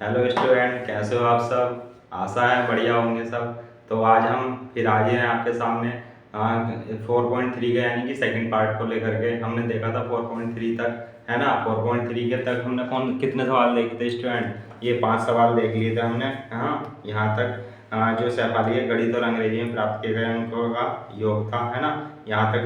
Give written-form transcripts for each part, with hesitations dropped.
Hello student, कैसे हो आप सब। आशा है बढ़िया होंगे सब। तो आज हम फिर आगे हैं आपके सामने 4.3 का यानी कि सेकंड पार्ट को लेकर के। हमने देखा था 4.3 तक, है ना। 4.3 के तक हमने कौन कितने सवाल देखे थे स्टूडेंट? ये 5 सवाल देख लिए थे हमने। हाँ, यहाँ तक जो शेफाली गणित और अंग्रेजी में प्राप्त किए गए अंकों का योग था, है ना। यहाँ तक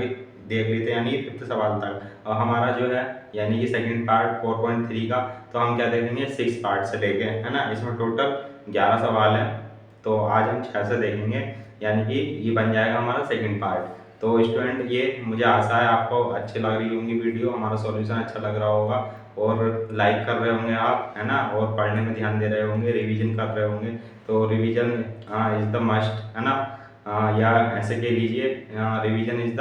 देख लेते हैं, यानी कि 5th सवाल तक। और हमारा जो है यानी कि सेकंड पार्ट 4.3 का, तो हम क्या देखेंगे 6 पार्ट से लेके, है ना। इसमें टोटल 11 सवाल हैं। तो आज हम 6 से देखेंगे, यानी कि ये बन जाएगा हमारा सेकंड पार्ट। तो स्टूडेंट, ये मुझे आशा है आपको अच्छी लग रही होंगी वीडियो, हमारा सॉल्यूशन अच्छा लग रहा होगा और लाइक कर रहे होंगे आप, है ना। और पढ़ने में ध्यान दे रहे होंगे, रिवीजन कर रहे होंगे। तो रिवीजन इज द मस्ट, है ना। या ऐसे कह लीजिए, revision is the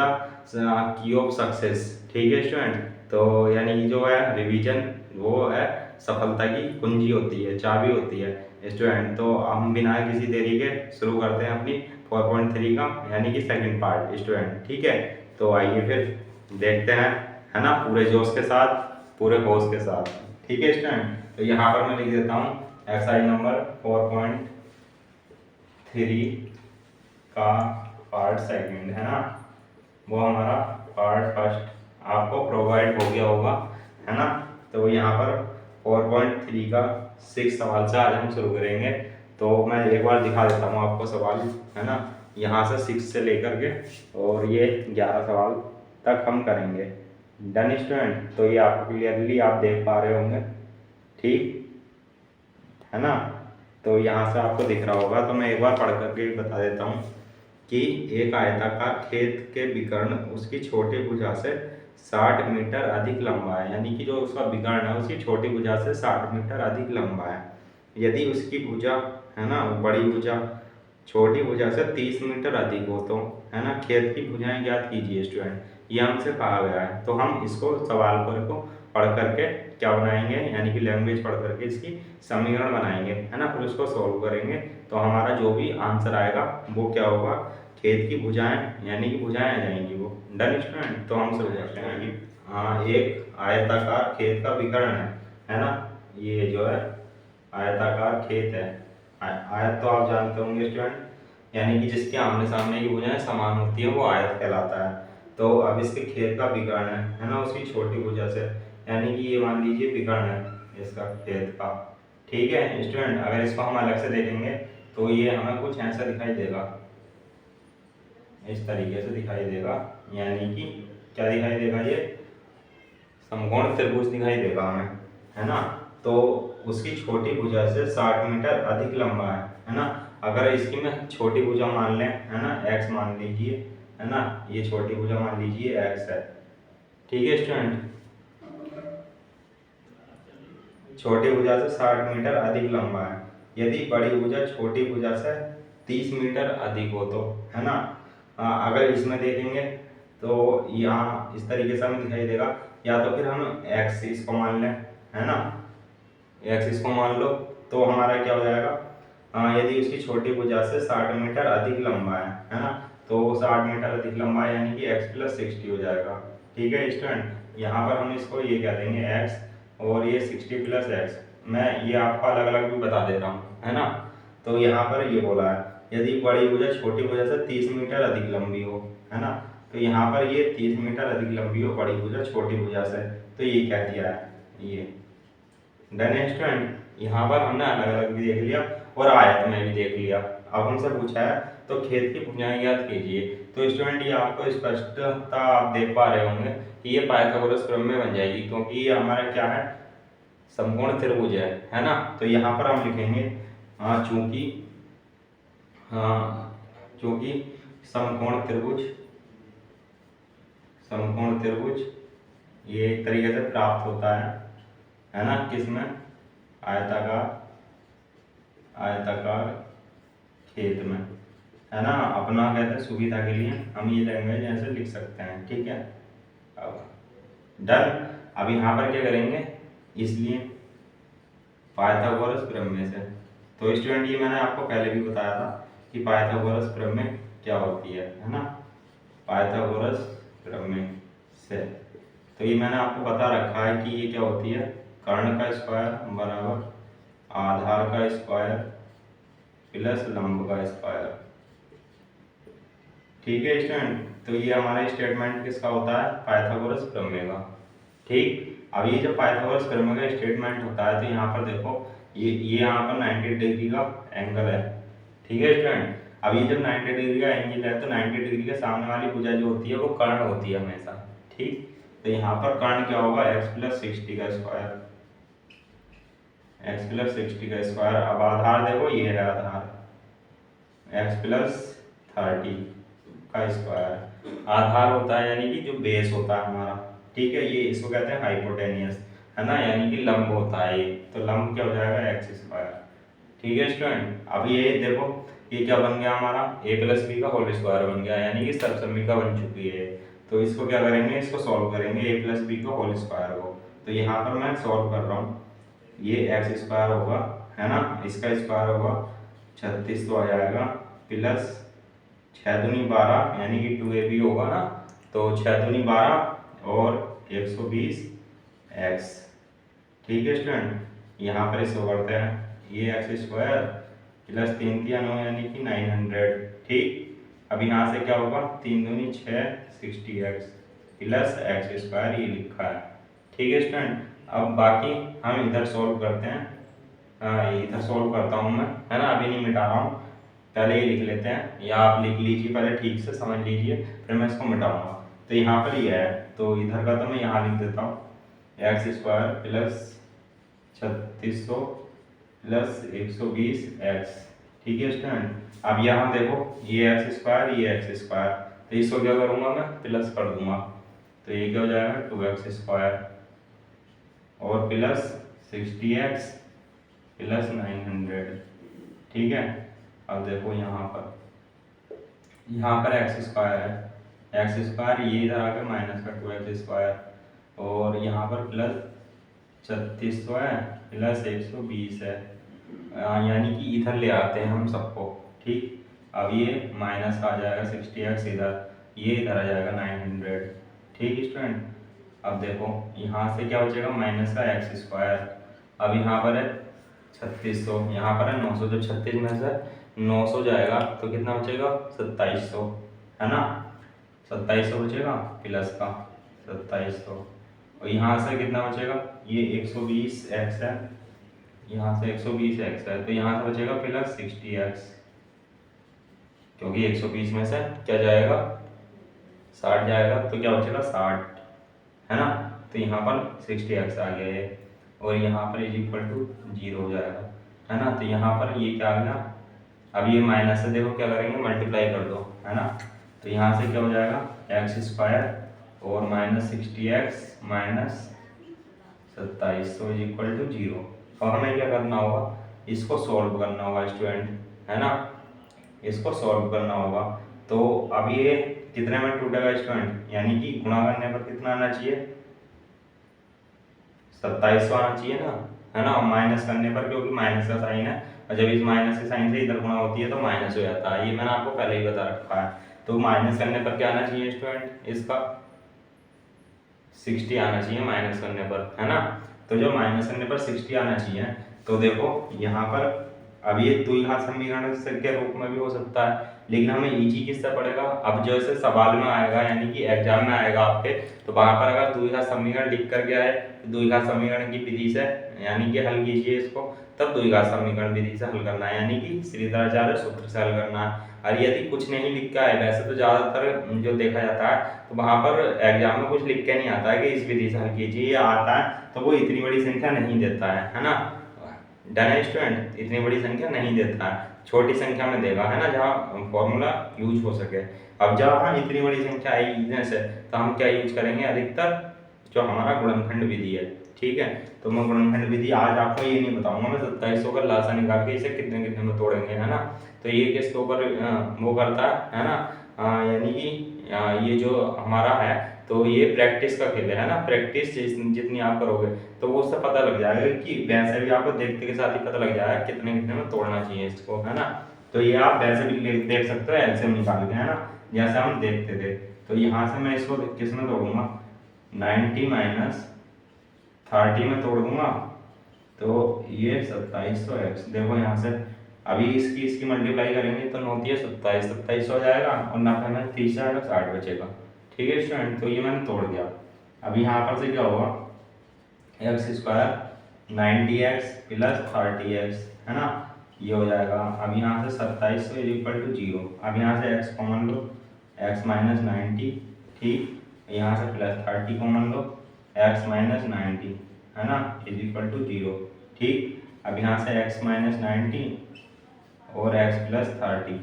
key of success. ठीक है स्टूडेंट। तो यानी कि जो है रिवीजन, वो है सफलता की कुंजी होती है, चाबी होती है स्टूडेंट। तो हम बिना किसी देरी के शुरू करते हैं अपनी 4.3 का यानी कि सेकंड पार्ट स्टूडेंट। ठीक है, तो आइए फिर देखते हैं, है ना, पूरे जोश के साथ, पूरे होश के साथ। ठीक है स्टूडेंट। तो यहाँ पर मैं लिख देता हूँ एक्सरसाइज नंबर 4.3 का पार्ट सेकंड, है ना। वो हमारा पार्ट फर्स्ट आपको प्रोवाइड हो गया होगा, है ना। तो यहाँ पर 4.3 का 6 सवाल से आज हम शुरू करेंगे। तो मैं एक बार दिखा देता हूँ आपको सवाल, है ना। यहाँ से 6 से लेकर के और ये 11 सवाल तक हम करेंगे। Done student. तो ये आपको क्लियरली आप देख पा रहे होंगे, ठीक है ना। तो यहाँ से आपको दिख रहा होगा, तो मैं एक बार पढ़ करके बता देता हूँ कि एक आयताकार खेत के विकर्ण उसकी छोटी भुजा से 60 मीटर अधिक लंबा है, यानी कि जो उसका विकर्ण है उसकी छोटी भुजा से 60 मीटर अधिक लंबा है। यदि उसकी भुजा, है ना, बड़ी भुजा छोटी भुजा से 30 मीटर अधिक हो तो, है ना, खेत की भुजाएं ज्ञात कीजिए स्टूडेंट। ये हमसे कहा गया है। तो हम इसको सवाल को पढ़ करके क्या बनाएंगे, यानी कि लैंग्वेज पढ़ करके इसकी समीकरण बनाएंगे, है ना। फिर उसको सॉल्व करेंगे। तो हमारा जो भी आंसर आएगा वो क्या होगा, खेत की भुजाएं, यानी कि भुजाएं आ जाएंगी वो। Done student. तो हम शुरू करते हैं कि एक आयताकार खेत का विकर्ण है ना। ये जो है आयताकार खेत है। आयत तो आप जानते होंगे स्टूडेंट, यानी कि जिसके आमने सामने की भुजाएं समान होती है वो आयत कहलाता है। तो अब इसके खेत का विकर्ण है ना, उसकी छोटी भुजा से, यानी कि ये मान लीजिए विकर्ण है इसका खेत का। ठीक है स्टूडेंट। अगर इसको हम अलग से देखेंगे तो ये हमें कुछ ऐसा दिखाई देगा, इस तरीके से दिखाई देगा, यानी कि क्या दिखाई देगा, ये समकोण त्रिभुज दिखाई देगा हमें, है ना। तो उसकी छोटी भुजा से 60 मीटर अधिक लंबा है ना। अगर इसकी मैं छोटी भुजा मान लें, है ना, x मान लीजिए, है ना, ये छोटी भुजा मान लीजिए x है। ठीक है स्टूडेंट। छोटी भुजा से 60 मीटर अधिक लंबा है। यदि बड़ी भुजा छोटी भुजा से 30 मीटर अधिक हो तो, है ना। अगर इसमें देखेंगे तो यहाँ इस तरीके से हमें दिखाई देगा, या तो फिर हम x इसको मान लें, है ना, x इसको मान लो। तो हमारा क्या हो जाएगा, यदि उसकी छोटी भुजा से 60 मीटर अधिक लंबा है ना, तो 60 मीटर अधिक लंबा है, यानी कि x + 60 हो जाएगा। ठीक है स्टूडेंट। यहाँ पर हम इसको ये कह देंगे x और ये 60 + x। मैं ये आपको अलग अलग भी बता देता हूँ, है ना। तो यहाँ पर ये बोला है यदि बड़ी भुजा छोटी भुजा से 30 मीटर अधिक लंबी हो, है ना। तो यहाँ पर ये 30 मीटर अधिक लंबी हो बड़ी भुजा छोटी भुजा से, तो ये क्या दिया है, ये। Done student. यहाँ पर हमने अलग अलग भी देख लिया और आयत में भी देख लिया। अब हमसे पूछा है तो खेत की भुजाएं ज्ञात कीजिए। तो स्टूडेंट, ये आपको स्पष्टता आप देख पा रहे होंगे कि ये पाइथागोरस प्रमेय बन जाएगी, क्योंकि ये हमारा क्या है, समकोण त्रिभुज है ना। तो यहाँ पर हम लिखेंगे चूंकि चूंकि समकोण त्रिभुज, समकोण त्रिभुज ये एक तरीके से प्राप्त होता है ना, किसमें, आयताकार, आयताकार खेत में, है ना। अपना कहते हैं सुविधा के लिए हम ये लैंग्वेज ऐसे लिख सकते हैं। ठीक है। अब डन। अब यहाँ पर क्या करेंगे, इसलिए पाइथागोरस प्रमेय से। तो स्टूडेंट, ये मैंने आपको पहले भी बताया था कि पाइथागोरस प्रमेय क्या होती है ना। पाइथागोरस प्रमेय से तो ये मैंने आपको बता रखा है कि ये क्या होती है, कर्ण का स्क्वायर बराबर आधार का स्क्वायर प्लस लंब का स्क्वायर। ठीक है स्टूडेंट, तो ये हमारा स्टेटमेंट किसका होता है, पाइथागोरस प्रमेय का। ठीक, अब ये जब पाइथागोरस प्रमेय का स्टेटमेंट होता है तो यहाँ पर देखो ये यहाँ पर 90 डिग्री का एंगल है। ठीक है स्टूडेंट, अब ये जब 90 डिग्री का एंगल है तो 90 डिग्री के सामने वाली भुजा जो होती है वो कर्ण होती है हमेशा। ठीक, तो यहाँ पर कर्ण क्या होगा, x प्लस 60 का स्क्वायर, x प्लस 60 का स्क्वायर। अब आधार देखो ये है आधार, x प्लस 30 का स्क्वायर। आधार होता है यानी कि जो बेस होता है हमारा। ठीक है, ये इसको कहते हैं हाइपोटेनियस, है ना, यानी कि लंब होता है ये, तो लंब क्या हो जाएगा, एक्स स्क्वायर। ठीक है स्टूडेंट, अब ये देखो ये क्या बन गया हमारा, a प्लस बी का होल स्क्वायर बन गया, यानी कि सर्वसम्मिका बन चुकी है। तो इसको क्या करेंगे, इसको सॉल्व करेंगे a प्लस बी का होल स्क्वायर को। तो यहाँ पर मैं सॉल्व कर रहा हूँ, ये एक्स स्क्वायर होगा, है ना, इसका स्क्वायर होगा 36 तो आ जाएगा, प्लस 6 दूनी 12 यानी कि 2ab होगा ना, तो 6 दूनी 12 और 120 x। ठीक है स्टूडेंट, यहाँ पर इसको करते हैं, ये एक्स स्क्वायर प्लस 3 3 9 यानी कि 900। ठीक, अब यहाँ से क्या होगा, 3 दूनी 6 60x प्लस एक्स स्क्वायर ये लिखा है। ठीक है स्टूडेंट, अब बाकी हम इधर सॉल्व करते हैं, इधर सॉल्व करता हूँ मैं, है ना, अभी नहीं मिटा रहा हूँ, पहले ये लिख लेते हैं, या आप लिख लीजिए पहले, ठीक से समझ लीजिए, फिर मैं इसको मिटाऊंगा। तो यहाँ पर ये है, तो इधर का तो मैं यहाँ लिख देता हूँ, x square plus 3600 plus 120 x. ठीक है स्टूडेंट, अब यहाँ देखो ये एक्स स्क्वायर ये एक्स स्क्वायर, तो इसको क्या करूँगा मैं, प्लस कर दूंगा, तो ये क्या हो जाएगा 2x स्क्वायर और प्लस 60x प्लस 900। ठीक है, अब देखो यहाँ पर एक्स स्क्वायर है, एक्स स्क्वायर ये इधर आ गया माइनस का 2x स्क्वायर और यहाँ पर प्लस 3600 है प्लस 120 है, यानी कि इधर ले आते हैं हम सबको। ठीक, अब ये माइनस का आ जाएगा 60x इधर, ये इधर आ जाएगा 900। ठीक स्टूडेंट, अब देखो यहाँ से क्या बचेगा, माइनस का एक्स स्क्वायर, अब यहाँ पर है 3600, यहाँ पर है 900, जब 36 में से 900 जाएगा तो कितना बचेगा 2700, है ना, 2700 बचेगा प्लस का 2700, और यहाँ से कितना बचेगा, ये 120x है, यहाँ से 120x है, तो यहाँ से बचेगा प्लस 60x, क्योंकि 120 में से क्या जाएगा 60 जाएगा, तो क्या बचेगा 60, है ना, तो यहाँ पर 60x आ गया है, और यहाँ पर इज इक्वल टू 0 हो जाएगा, है ना, तो यहाँ पर ये क्या आ गया, अब ये माइनस से देखो क्या करेंगे, मल्टीप्लाई कर दो, है ना, तो यहाँ से क्या हो जाएगा एक्स स्क्वायर और minus 60x minus 2700 is equal to 0। और हमें क्या करना होगा, इसको सॉल्व करना होगा स्टूडेंट, है ना, इसको सॉल्व करना होगा। तो अब ये कितने में टूटेगा स्टूडेंट, यानी कि गुणा करने पर कितना आना चाहिए, 2700 आना चाहिए ना, है ना, और माइनस करने पर, क्योंकि माइनस का साइन है और जब इस माइनस के साइन से इधर गुणा होती है तो माइनस हो जाता है, ये मैंने आपको पहले ही बता रखा है। तो माइनस करने पर क्या आना चाहिए स्टूडेंट, इसका 60 आना चाहिए माइनस करने पर, है ना, तो जब माइनस करने पर 60 आना चाहिए, तो देखो यहाँ पर अब ये द्विघात समीकरण के रूप में भी हो सकता है, लेकिन हमें इजी किससे पड़ेगा, अब जैसे सवाल में आएगा यानी कि एग्जाम में आएगा आपके, तो वहां पर अगर द्विघात समीकरण लिख कर गया है तो द्विघात समीकरण की विधि से यानी कि हल कीजिए इसको, तब द्विघात समीकरण विधि से हल करना है, यानी कि श्रीधराचार्य सूत्र से हल करना है। और यदि कुछ नहीं लिखा है, वैसे तो ज़्यादातर जो देखा जाता है तो वहाँ पर एग्जाम में कुछ लिख के नहीं आता है कि इस विधि से हल कीजिए, ये आता है तो वो इतनी बड़ी संख्या नहीं देता है ना, डन है स्टूडेंट, इतनी बड़ी संख्या नहीं देता है, छोटी संख्या में देगा, है ना, जहाँ फॉर्मूला यूज हो सके। अब जहाँ इतनी बड़ी संख्या आई जैसे, तो हम क्या यूज करेंगे, अधिकतर जो हमारा गुणनखंड विधि है। ठीक है, तो मैं गुणनखंड विधि आज आपको ये नहीं बताऊंगा, मैं 2700 का लासा निकाल के इसे कितने कितने में तोड़ेंगे, है ना, तो ये किसके ऊपर वो करता है ना, यानी कि ये जो हमारा है तो ये प्रैक्टिस का खेल है ना, प्रैक्टिस जितनी आप करोगे तो वो उससे पता लग जाएगा, कि वैसे भी आपको देखते के साथ ही पता लग जाएगा कितने कितने में तोड़ना चाहिए इसको, है ना, तो ये आप वैसे भी देख सकते हो एलसीएम निकाल के, है ना, जैसे हम देखते थे। तो यहाँ से मैं इसको किस में तोड़ूंगा, 90 माइनस 30 में तोड़ दूंगा, तो ये 2700x, देखो यहाँ से अभी इसकी मल्टीप्लाई करेंगे तो 9 है 27, 27 हो जाएगा और नफे में 30 आएगा, 60 बचेगा। ठीक है स्टूडेंट, तो ये मैंने तोड़ दिया। अब यहाँ पर से क्या होगा, x square 90x plus 30x, है ना, ये हो जाएगा। अब यहाँ से 2700 इज इक्वल टू 0, अब यहाँ से x कॉमन लो, x माइनस 90, ठीक, यहाँ से प्लस 30 कॉमन लो, x माइनस 90, है ना, इज इक्वल टू 0, ठीक। अब यहाँ से x माइनस 90 और x प्लस 30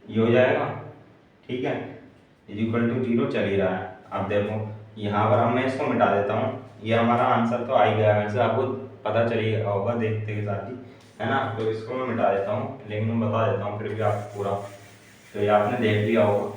ये हो जाएगा, ठीक है, इज इक्वल टू 0 चल ही रहा है। अब देखो यहाँ पर अब मैं इसको मिटा देता हूँ, ये हमारा आंसर तो आ ही गया, वैसे आपको पता चल ही गया होगा देखते के साथ ही, है ना। तो इसको मैं मिटा देता हूँ, लेकिन मैं बता देता हूँ फिर भी आपको पूरा, तो ये आपने देख लिया होगा।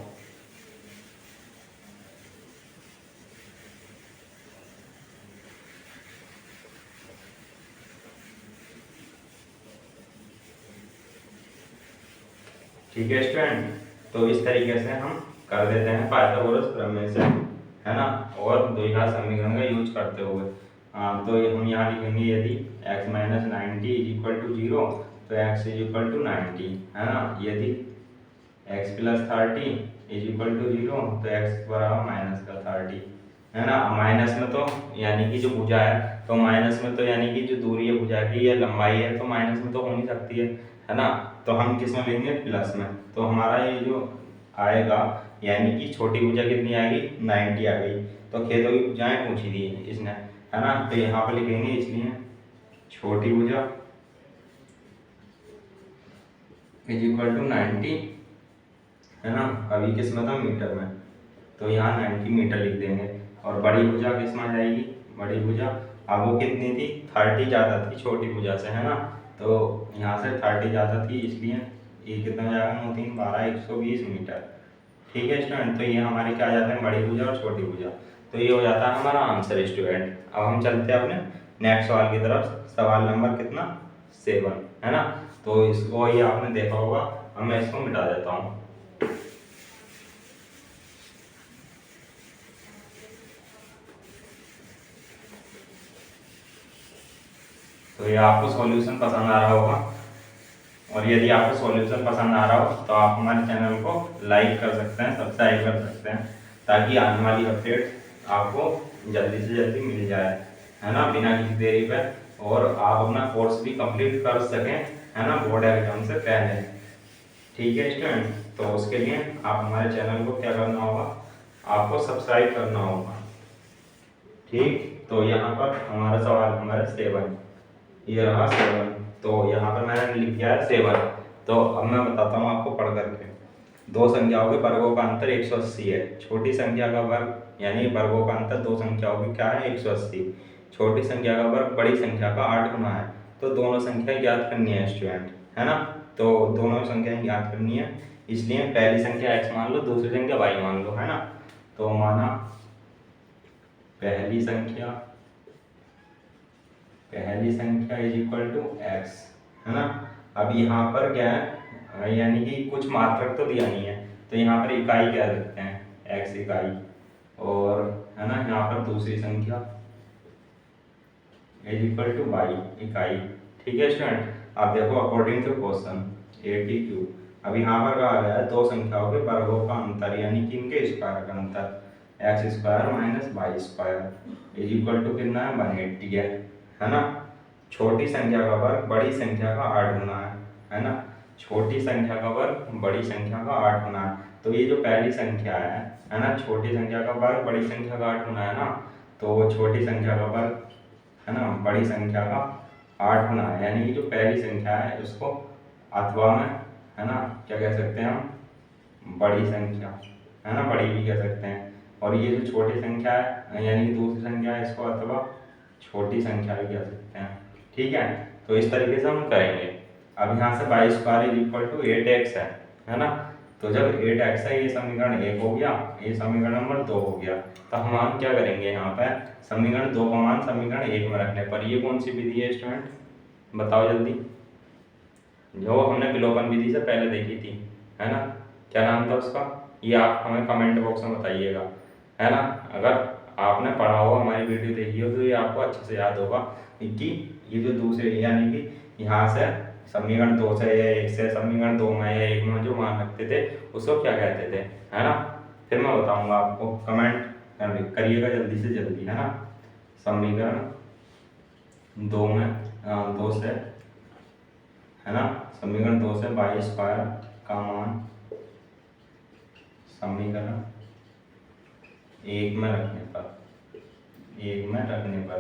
ठीक है स्टूडेंट, तो इस तरीके से हम कर देते हैं पाइथागोरस प्रमेय से, है ना, और द्विघात समीकरण का यूज करते हुए। तो हम यहाँ लिखेंगे यदि x minus 90 is equal to 0 तो x इज इक्वल टू 90, है ना। यदि x plus 30 is equal to 0 तो x बराबर माइनस का 30, है ना। माइनस में तो यानी कि जो भुजा है, तो माइनस में तो यानी कि जो दूरी है भुजा की या लंबाई है, तो माइनस में तो हो नहीं सकती है ना। तो हम किस में लेंगे, प्लस में। तो हमारा ये जो आएगा यानी कि छोटी भुजा कितनी आएगी, 90 आ गई। तो खेतों की भुजाएं पूछी थी इसने, है ना, तो यहाँ पर लिखेंगे इसलिए छोटी भुजा इज इक्वल टू 90, है ना। अभी किस में था, मीटर में, तो यहाँ 90 मीटर लिख देंगे। और बड़ी भुजा किस में आ जाएगी, बड़ी भुजा, अब वो कितनी थी, 30 ज़्यादा थी छोटी भुजा से, है ना। तो यहाँ से 30 ज़्यादा थी, इसलिए ये कितना हो जाएगा, 9 3 12 120 मीटर। ठीक है स्टूडेंट, तो ये हमारी क्या आ जाते हैं, बड़ी भुजा और छोटी भुजा। तो ये हो जाता है हमारा आंसर स्टूडेंट। अब हम चलते हैं अपने नेक्स्ट सवाल की तरफ, सवाल नंबर कितना, 7, है ना। तो इसको ये आपने देखा होगा, अब मैं इसको मिटा देता हूँ। तो ये आपको सॉल्यूशन पसंद आ रहा होगा, और यदि आपको सॉल्यूशन पसंद आ रहा हो तो आप हमारे चैनल को लाइक कर सकते हैं, सब्सक्राइब कर सकते हैं, ताकि आने वाली अपडेट आपको जल्दी से जल्दी मिल जाए, है ना, बिना किसी देरी पे, और आप अपना कोर्स भी कंप्लीट कर सकें, है ना, बोर्ड एग्जाम से पहले। ठीक है स्टूडेंट, तो उसके लिए आप हमारे चैनल को क्या करना होगा, आपको सब्सक्राइब करना होगा, ठीक। तो यहाँ पर हमारा सवाल नंबर 7, ये रहा 7। तो यहाँ पर मैंने लिख दिया है 7। तो अब मैं बताता हूँ आपको पढ़ करके, दो संख्याओं के वर्गों का अंतर 180 है। छोटी संख्या का वर्ग यानी वर्गों का अंतर दो संख्याओं की क्या है, 180। छोटी संख्या का वर्ग बड़ी संख्या का 8 गुना है। तो दोनों संख्याएं ज्ञात करनी है स्टूडेंट, है ना। तो दोनों संख्याएं ज्ञात करनी है, इसलिए पहली संख्या x मान लो, दूसरी संख्या y मान लो, है ना। तो माना पहली संख्या इज इक्वल टू x, है ना। अब यहाँ पर क्या है, यानी कि कुछ मात्रक तो दिया नहीं है, तो यहाँ पर इकाई कह सकते हैं, x इकाई, और है ना यहाँ पर दूसरी संख्या इज इक्वल टू y इकाई। ठीक है स्टूडेंट, अब देखो अकॉर्डिंग टू क्वेश्चन 82, अब यहाँ पर कहा गया है दो संख्याओं के वर्गों का अंतर यानी कि इनके स्क्वायर का अंतर, x square minus y square is equal to कितना है, 180 है ना। छोटी संख्या का वर्ग बड़ी संख्या का 8 गुना है ना। छोटी संख्या का वर्ग बड़ी संख्या का 8 गुना है। तो ये जो पहली संख्या है ना, छोटी संख्या का वर्ग बड़ी संख्या का 8 गुना है ना, तो वो छोटी संख्या का वर्ग, है ना, बड़ी संख्या का 8 गुना है, यानी कि जो पहली संख्या है उसको अथवा में, है ना, क्या कह सकते हैं हम, बड़ी संख्या, है ना, बड़ी भी कह सकते हैं। और ये जो छोटी संख्या है यानी कि दूसरी संख्या है, इसको अथवा छोटी संख्या भी कह सकते हैं। ठीक है, तो इस तरीके से हम करेंगे। अब यहाँ से y square is equal to 8x है ना। तो जब 8x है, ये समीकरण 1 हो गया, ये समीकरण नंबर 2 हो गया। तो हम क्या करेंगे, यहाँ पे समीकरण 2 का मान समीकरण 1 में रखने पर, ये कौन सी विधि है स्टूडेंट, बताओ जल्दी, जो हमने विलोपन विधि से पहले देखी थी, है ना, क्या नाम था उसका, ये आप हमें कमेंट बॉक्स में बताइएगा, है ना। अगर आपने पढ़ा हो, हमारी वीडियो देखी हो, तो ये आपको अच्छे से याद होगा। कि ये जो दूसरे यानी कि यहाँ से समीकरण 2 से या 1 से समीकरण 2 में या 1 में जो मान रखते थे उसको क्या कहते थे, है ना। फिर मैं बताऊंगा आपको, कमेंट करिएगा जल्दी से जल्दी, है ना। समीकरण 2 में 2 से, है ना, समीकरण 2 से वाई स्क्वायर का मान समीकरण 1 में रखने पर,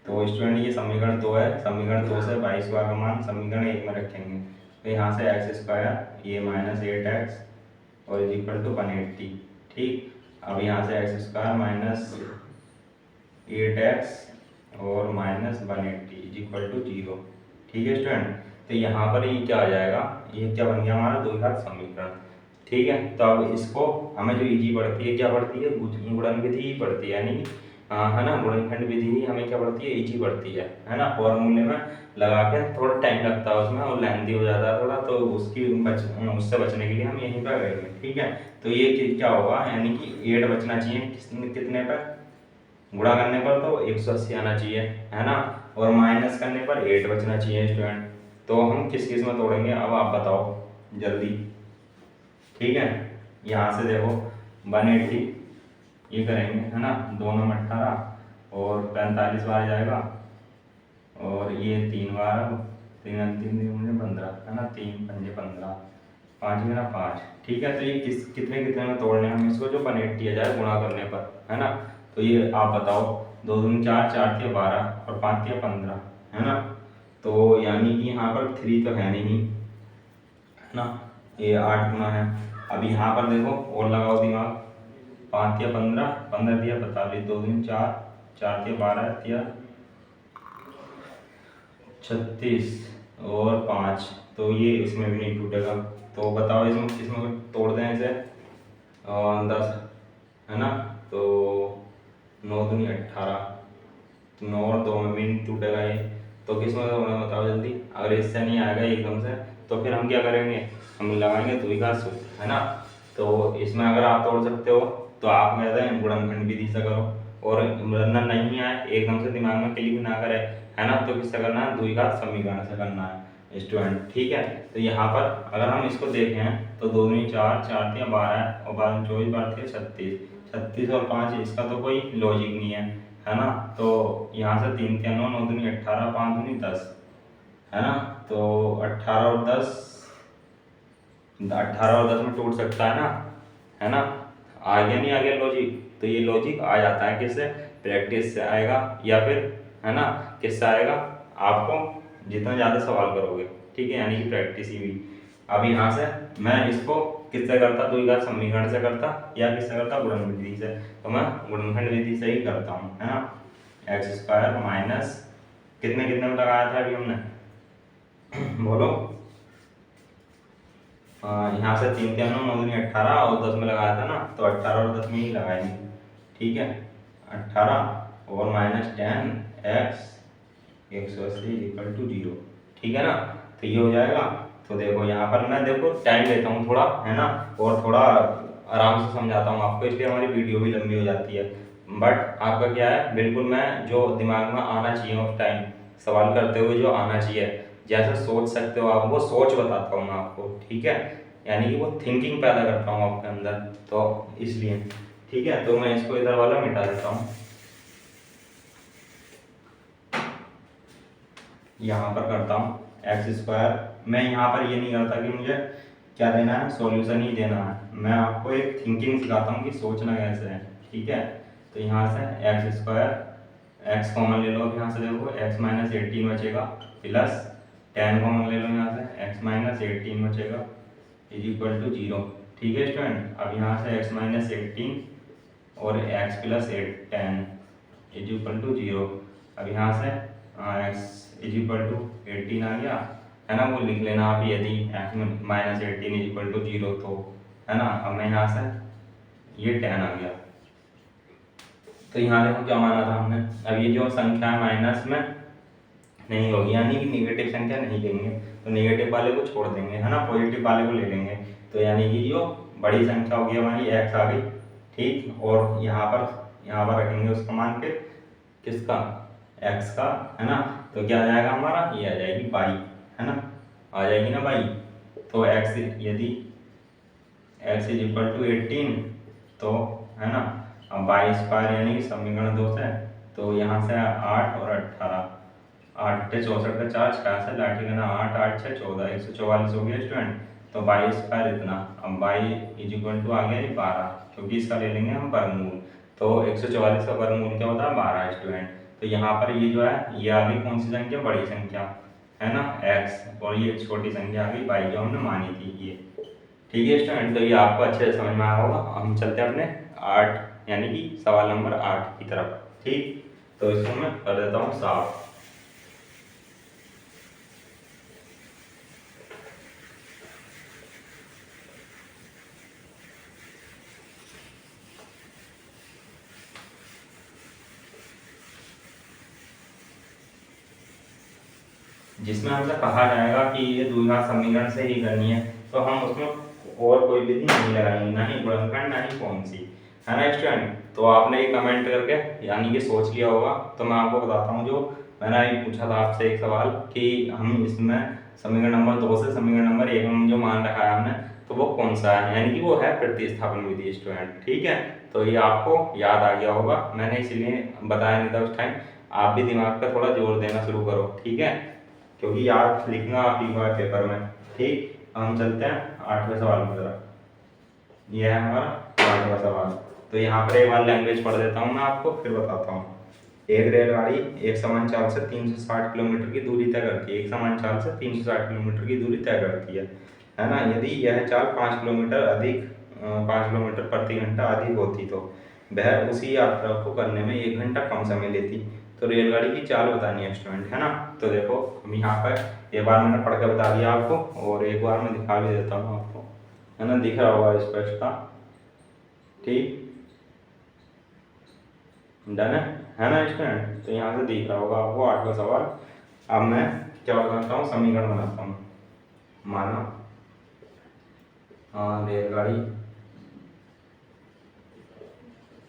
तो स्टूडेंट ये समीकरण 2 है, समीकरण 2 से वाई स्क्वायर का मान समीकरण 1 में रखेंगे, तो यहाँ से एक्स स्क्वायर ये माइनस 8x और इज इक्वल टू 180, ठीक। अब यहाँ से एक्स स्क्वायर माइनस 8x और माइनस 180 इज इक्वल टू 0, ठीक है स्टूडेंट। तो यहाँ पर ये क्या आ जाएगा, ये क्या बन गया हमारा द्विघात समीकरण, ठीक है। तो अब इसको हमें जो इजी पड़ती है, क्या पड़ती है, गुणन विधि ही पड़ती है, यानी है ना, गुणनखंड विधि ही हमें क्या पड़ती है, इजी पड़ती है ना। फॉर्मूले में लगा के थोड़ा टाइम लगता है उसमें और लेंथी हो जाता है थोड़ा, तो उससे बचने के लिए हम यहीं पर करेंगे, ठीक है। तो ये क्या होगा, यानी कि 8 बचना चाहिए कितने पर, गुणा करने पर तो 180 आना चाहिए, है ना, और माइनस करने पर 8 बचना चाहिए स्टूडेंट। तो हम किस में तोड़ेंगे, अब आप बताओ जल्दी, ठीक है। यहाँ से देखो 180 ये करेंगे, है ना, 2 9 18 और 45 बार जाएगा, और ये 3 बार, 3 3 15, है ना, 3 5 15, 5 मेरा 5, ठीक है। तो ये कितने में तोड़ने हैं हम इसको, जो 180 आ जाए गुणा करने पर, है ना। तो ये आप बताओ, 2 दूनी 4, 4 के 12 और 5 के 15, है ना। तो यानी कि यहाँ पर 3 तो है नहीं, है ना, ये 8 गुना है। अब यहाँ पर देखो और लगाओ दिमाग, 5 के 15, 15 दिया 45, 2 दूनी 4, 4 के 12 दिया 36 और 5, तो ये इसमें भी नहीं टूटेगा। तो बताओ इसमें तोड़ दें इसे, 10, है ना, तो 9 दूनी 18, तो 9 और 2 में भी नहीं टूटेगा ये। तो किस में तोड़ना बताओ जल्दी, अगर इससे नहीं आएगा एकदम से तो फिर हम क्या करेंगे, हम लगाएंगे द्विघात सूत्र, है ना। तो इसमें अगर आप तोड़ सकते हो तो आप कहते हैं गुणनखंड विधि से करो, और वरना नहीं आए एकदम से दिमाग में क्लिक ना करे, है ना, तो किससे करना है, द्विघात समीकरण से करना है स्टूडेंट, ठीक है। तो यहाँ पर अगर हम इसको देखें तो 2 दूनी 4, 4 3 12 और 12 24 12 36, 36 और 5 इसका तो कोई लॉजिक नहीं है ना। तो यहाँ से 3 3 9 9 दूनी 18, 5 दूनी 10, है ना। तो 18 और 10 में टूट सकता है ना, है ना। आ गया नहीं, आ गया लॉजिक। तो ये लॉजिक आ जाता है किससे, प्रैक्टिस से आएगा, या फिर, है ना, किससे आएगा, आपको जितना ज़्यादा सवाल करोगे, ठीक है, यानी कि प्रैक्टिस ही हुई। अब यहाँ से मैं इसको किससे करता, द्विघात समीकरण से करता या किससे करता, गुणन विधि से। तो मैं गुणनखंड विधि से ही करता हूँ, है ना। एक्स स्क्वायर माइनस कितने में लगाया था अभी हमने बोलो, यहाँ से 3 3 9 9 18 और 10 में लगाया था ना, तो 18 और 10 में ही लगाएंगे, ठीक है। 18 और माइनस 10 एक्स 180 इक्वल टू 0, ठीक है ना। तो ये हो जाएगा। तो देखो यहाँ पर मैं देखो टाइम लेता हूँ थोड़ा, है ना, और थोड़ा आराम से समझाता हूँ आपको, इसलिए हमारी वीडियो भी लंबी हो जाती है। बट आपका क्या है, बिल्कुल मैं जो दिमाग में आना चाहिए उस टाइम सवाल करते हुए जो आना चाहिए, जैसे सोच सकते हो आप, वो सोच बताता हूँ मैं आपको, ठीक है, यानी कि वो थिंकिंग पैदा करता हूँ आपके अंदर, तो इसलिए, ठीक है। तो मैं इसको इधर वाला मिटा देता हूँ, यहाँ पर करता हूँ एक्स स्क्वायर। मैं यहाँ पर ये नहीं करता कि मुझे क्या देना है, सॉल्यूशन ही देना है, मैं आपको एक थिंकिंग सिखाता हूँ कि सोचना कैसे है, ठीक है। तो यहाँ से एक्स स्क्वायर, एक्स कॉमन ले लो, अब यहाँ से देखो एक्स माइनस 18 बचेगा, प्लस 10 कॉमन ले लो यहाँ से, एक्स माइनस 18 बचेगा इज इक्वल टू 0, ठीक है स्टूडेंट। अब यहाँ से एक्स माइनस 18 और x plus 10 is equal to 0। अब यहाँ से एक्स इज इक्वल टू 18 आ गया, है ना, वो लिख लेना आप, यदि x minus 18 is equal to 0 तो, है ना। अब मैं यहाँ से ये 10 आ गया, तो यहाँ देखो क्या माना था हमने, अब ये जो संख्या है माइनस में नहीं होगी, यानी कि निगेटिव संख्या नहीं लेंगे, तो निगेटिव वाले को छोड़ देंगे, है ना, पॉजिटिव वाले को ले लेंगे। तो यानी कि जो बड़ी संख्या होगी हमारी एक्स आ गई, ठीक, और यहाँ पर रखेंगे उसका मान, फिर किसका, एक्स का, है ना। तो क्या आ जाएगा हमारा, ये आ जाएगी बाई, है ना, आ जाएगी ना बाई। तो एक्स यदि एक्स इज इक्वल टू 18, तो है ना, अब बाई स्क्वायर यानी कि समीकरण 2 से, तो यहाँ से 8 और 18, 8 64 का 4 66 लाठी का ना 8 8 6 14 144 हो गया स्टूडेंट। तो बाई स्क्वायर इतना, अब बाई इज इक्वल टू आ गया 12, क्योंकि इसका ले लेंगे हम वर्गमूल। तो 144 का वर्गमूल क्या होता है, 12 स्टूडेंट। तो यहाँ पर ये जो है ये आ गई कौन सी संख्या, बड़ी संख्या, है ना एक्स, और ये छोटी संख्या आ गई बाई जो हमने मानी थी ये। ठीक है स्टूडेंट, तो ये आपको अच्छे से समझ में आया होगा। हम चलते हैं अपने 8 यानी कि सवाल नंबर 8 की तरफ। ठीक, तो इसको मैं कर देता हूँ साफ। जिसमें हमसे कहा जाएगा कि ये द्विघात समीकरण से ही करनी है, तो हम उसमें और कोई विधि नहीं लगाएंगे, ना ही गुणनखंड ना ही कौन सी, है ना स्टूडेंट। तो आपने ये कमेंट करके यानी कि सोच लिया होगा। तो मैं आपको बताता हूँ, जो मैंने अभी पूछा था आपसे एक सवाल कि हम इसमें समीकरण नंबर 2 से समीकरण नंबर 1 में जो मान रखा है हमने, तो वो कौन सा है, यानी कि वो है प्रतिस्थापन विधि स्टूडेंट। ठीक है, तो ये आपको याद आ गया होगा, मैंने इसलिए बताया नहीं था उस टाइम। आप भी दिमाग पर थोड़ा जोर देना शुरू करो, ठीक है, क्योंकि याद लिखना आप ही का पेपर में। ठीक, हम चलते हैं 8वें सवाल की तरफ। यह है हमारा 8वां सवाल। तो यहाँ पर एक बार लैंग्वेज पढ़ देता हूँ मैं आपको, फिर बताता हूँ। एक रेलगाड़ी एक समान चाल से 360 किलोमीटर की दूरी तय करती है, एक समान चाल से 360 किलोमीटर की दूरी तय करती है ना। यदि यह चाल 5 किलोमीटर अधिक 5 किलोमीटर प्रति घंटा अधिक होती, तो वह उसी यात्रा को करने में 1 घंटा कम समय लेती। तो रेलगाड़ी की चाल बतानी है स्टूडेंट, है ना। तो देखो हम यहाँ पर एक बार मैंने पढ़ के बता दिया आपको, और एक बार मैं दिखा भी देता हूँ आपको, है ना, दिख रहा होगा स्पष्टता। ठीक, डन है ना स्टूडेंट। तो यहाँ से दिख रहा होगा आपको 8वां सवाल। अब मैं क्या बनाता हूँ, समीकरण बनाता हूँ। माना रेलगाड़ी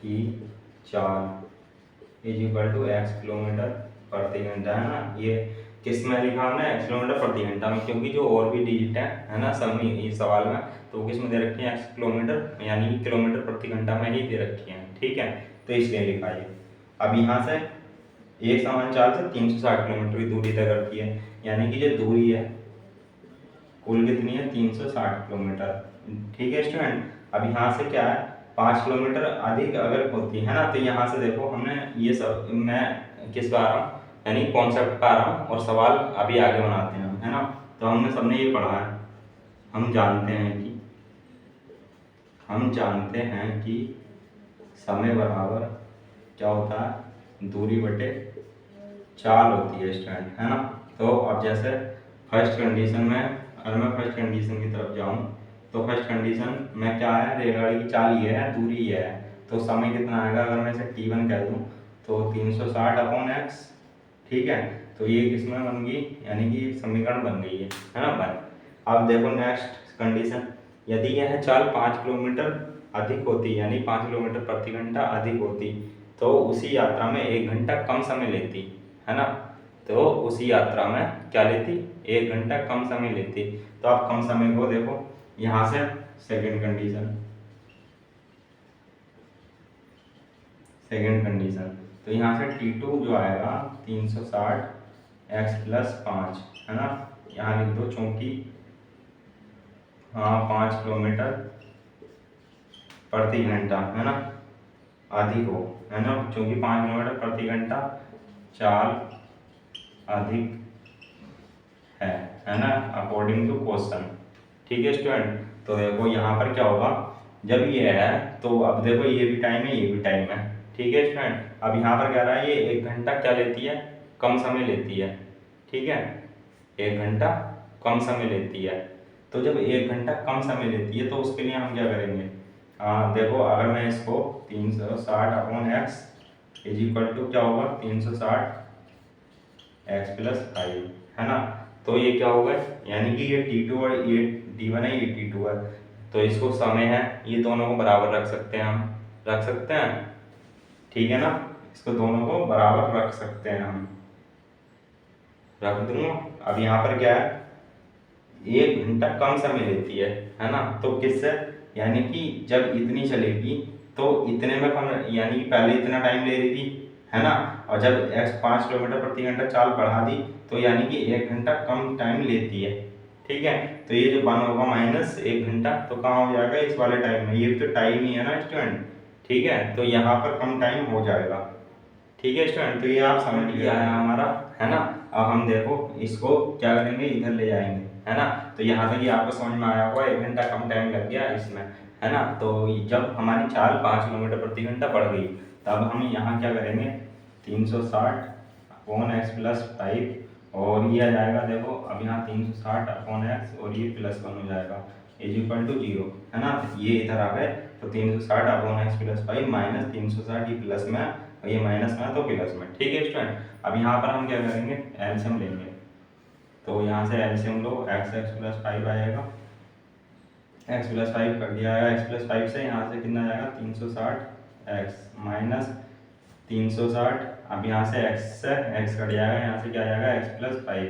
की चाल is equal to x kilometre प्रति घंटा, है ना। ये किस में लिखा हमने, एक्स किलोमीटर प्रति घंटा में, क्योंकि जो और भी डिजिट है ना सभी इस सवाल में, तो वो किस में दे रखी है, एक्स किलोमीटर यानी कि किलोमीटर प्रति घंटा में ही दे रखी है। ठीक है, तो इसलिए लिखा है। अब यहाँ से एक समान चाल से 360 किलोमीटर की दूरी तय करती है, यानी कि जो दूरी है कुल कितनी है, 360 किलोमीटर। ठीक है स्टूडेंट, अब यहाँ से क्या है, 5 किलोमीटर अधिक अगर होती है ना, तो यहाँ से देखो हमने ये सब, मैं किस पा रहा हूँ, यानी कॉन्सेप्ट पा रहा हूँ, और सवाल अभी आगे बनाते हैं हम, है ना। तो हमने सबने ये पढ़ा है, हम जानते हैं कि समय बराबर क्या होता है, दूरी बटे चाल होती है स्टूडेंट, है ना। तो अब जैसे फर्स्ट कंडीशन में, अगर मैं फर्स्ट कंडीशन की तरफ जाऊं, तो फर्स्ट कंडीशन में क्या है, रेलगाड़ी की चाल ये है, दूरी ये है, तो समय कितना आएगा, अगर मैं इसे t1 कह दूं, तो 360/x। ठीक है, तो ये किसमें बन गई, यानी कि एक समीकरण बन गई है ना बन। अब देखो नेक्स्ट कंडीशन, यदि यह चाल 5 किलोमीटर अधिक होती, यानी 5 किलोमीटर प्रति घंटा अधिक होती, तो उसी यात्रा में 1 घंटा कम समय लेती, है ना। तो उसी यात्रा में क्या लेती, 1 घंटा कम समय लेती। तो आप कम समय को देखो यहाँ से, सेकंड कंडीशन, तो यहाँ से T2 जो आएगा 360 x + 5, है ना। यहाँ लिख दो, चूंकि 5 किलोमीटर प्रति घंटा, है ना, अधिक हो, है ना, चूंकि 5 किलोमीटर प्रति घंटा चाल अधिक है ना, अकॉर्डिंग टू क्वेश्चन। ठीक है स्टूडेंट, तो देखो यहाँ पर क्या होगा, जब ये है, तो अब देखो ये भी टाइम है, ये भी टाइम है। ठीक है स्टूडेंट, अब यहाँ पर कह रहा है ये 1 घंटा क्या लेती है, कम समय लेती है। ठीक है, 1 घंटा कम समय लेती है। तो जब 1 घंटा कम समय लेती है, तो उसके लिए हम क्या करेंगे, देखो अगर मैं इसको 360/x इज इक्वल टू क्या होगा, 360 x + 5, है ना। तो ये क्या होगा, यानी कि ये T2 और ये T1 है, ये T2 है, तो इसको समय है, ये दोनों को बराबर रख सकते हैं, हम रख सकते हैं। ठीक है ना, इसको दोनों को बराबर रख सकते हैं हम, रख दूंगा। अब यहाँ पर क्या है, 1 घंटा कम समय लेती है ना, तो किससे, यानी कि जब इतनी चलेगी तो इतने में कम, यानी कि पहले इतना टाइम ले रही थी है ना, और जब x 5 किलोमीटर प्रति घंटा चाल बढ़ा दी तो यानी कि 1 घंटा कम टाइम लेती है। ठीक है, तो ये जो बन होगा माइनस 1 घंटा, तो कहाँ हो जाएगा, इस वाले टाइम में, ये तो टाइम ही है ना स्टूडेंट। ठीक है, तो यहाँ पर कम टाइम हो जाएगा। ठीक है स्टूडेंट, तो ये आप समझ लिया है हमारा, है ना। अब हम देखो इसको क्या करेंगे, इधर ले जाएंगे, है ना। तो यहाँ तक ये आपको समझ में आया होगा, 1 घंटा कम टाइम लग गया इसमें, है ना। तो जब हमारी चाल 5 किलोमीटर प्रति घंटा बढ़ गई, तब हम यहाँ क्या करेंगे, 360 अपॉन एक्स प्लस 5, और ये आ जाएगा, देखो अब यहाँ 360 अपॉन एक्स और ये +1 हो जाएगा इज इक्वल टू 0, है ना। ये इधर आ गए, तो 360 अपॉन एक्स प्लस 5 माइनस 360, ये प्लस में और ये माइनस में तो प्लस में। ठीक है स्टूडेंट, अब यहाँ पर हम क्या करेंगे, एलसीएम लेंगे। तो यहाँ से एलसीएम लो, एक्स प्लस 5 आएगा, एक्स प्लस 5 कर दिया है, एक्स प्लस 5 से यहाँ से कितना आएगा, 360 एक्स माइनस 360, अब यहाँ से एक्स कट जाएगा, यहाँ से क्या आएगा, एक्स प्लस 5।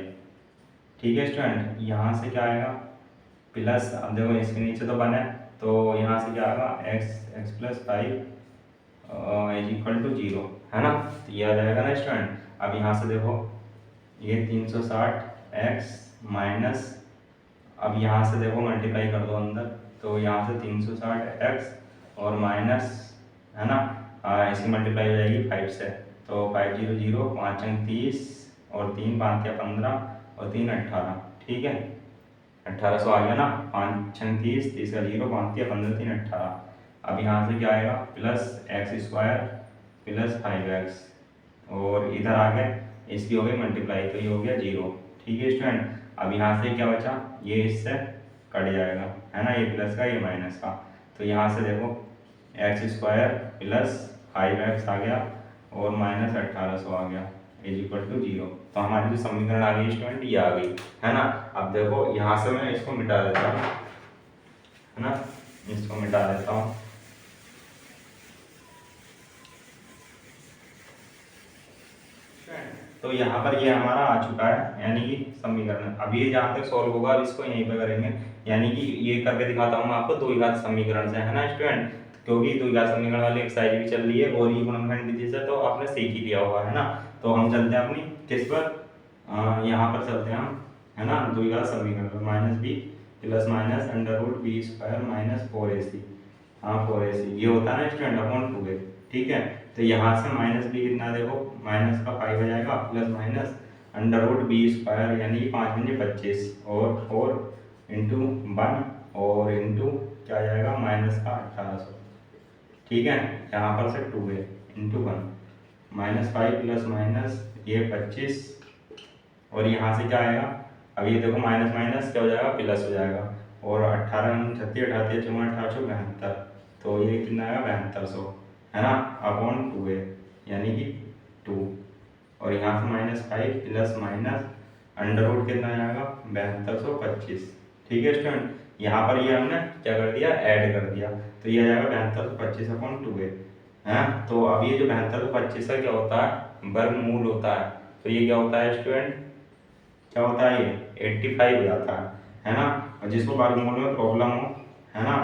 ठीक है स्टूडेंट, यहाँ से क्या आएगा, प्लस, अब देखो इसके नीचे तो बने, तो यहाँ से क्या आएगा, x plus 5 is equal to 0, है ना। तो ये आ जाएगा ना स्टूडेंट। अब यहाँ से देखो ये 360 एक्स माइनस, अब यहाँ से देखो मल्टीप्लाई कर दो अंदर, तो यहाँ से 360 एक्स और माइनस, है ना, इसकी मल्टीप्लाई हो जाएगी 5 से, तो 5 0 0, 5 अंक 30 और 3 5 या 15 और 3 18। ठीक है, 1800 आ गया ना, 5 छंग 30, 30 का 0, 5 या 15, 3 18। अब यहाँ से क्या आएगा, plus x square plus 5x, और इधर आ गए, इसकी हो गई मल्टीप्लाई, तो ये हो गया 0। ठीक है स्टूडेंट, अब यहाँ से क्या बचा, ये इससे कट जाएगा, है ना, ये प्लस का ये माइनस का, तो यहाँ से देखो एक्स स्क्वायर प्लस 5x आ गया और माइनस 1800 आ गया इज इक्वल टू 0। तो हमारी जो समीकरण आ गई स्टूडेंट, ये आ गई, है ना। अब देखो यहाँ से मैं इसको मिटा देता हूँ, है ना, इसको मिटा देता हूँ। तो यहाँ पर ये हमारा आ चुका है, यानी कि समीकरण। अब ये जहाँ तक सॉल्व होगा, अब इसको यहीं पे करेंगे, यानी कि ये करके दिखाता हूँ मैं आपको द्विघात समीकरण से, है ना स्टूडेंट, क्योंकि द्विघात समीकरण वाली एक्सरसाइज भी चल रही है और ये गुणनखंड विधि से तो आपने सीख ही लिया होगा, है ना। तो हम चलते हैं अपनी किस पर, यहाँ पर चलते हैं हम, है ना, द्विघात समीकरण पर, minus b plus minus under root b square minus 4ac, हाँ 4ac ये होता है ना स्टूडेंट, अपॉन 2a। ठीक है, तो यहाँ से माइनस बी कितना, देखो माइनस का 5 हो जाएगा plus minus under root b square, यानी 5 पंजे 25 और 4 इंटू 1 और इंटू क्या आ जाएगा, माइनस का 1800। ठीक है, यहाँ पर से 2a into 1 minus 5 plus minus ये 25, और यहाँ से क्या आएगा, अब ये देखो माइनस माइनस क्या हो जाएगा, प्लस हो जाएगा, और 18 36 38 4 1872, तो ये कितना आएगा 7200, है ना, अपॉन 2a यानी कि 2, और यहाँ से -5 प्लस माइनस अंडर रूट कितना आएगा 7225। ठीक है स्टूडेंट, यहाँ पर ये हमने क्या कर दिया, ऐड कर दिया, तो ये आ जाएगा 7225 अपॉन 2a, है। तो अब ये जो 7225 का क्या होता है, वर्गमूल होता है, तो ये क्या होता है स्टूडेंट, क्या होता है, ये 85 हो जाता है ना। और जिसको वर्गमूल में प्रॉब्लम हो, है ना,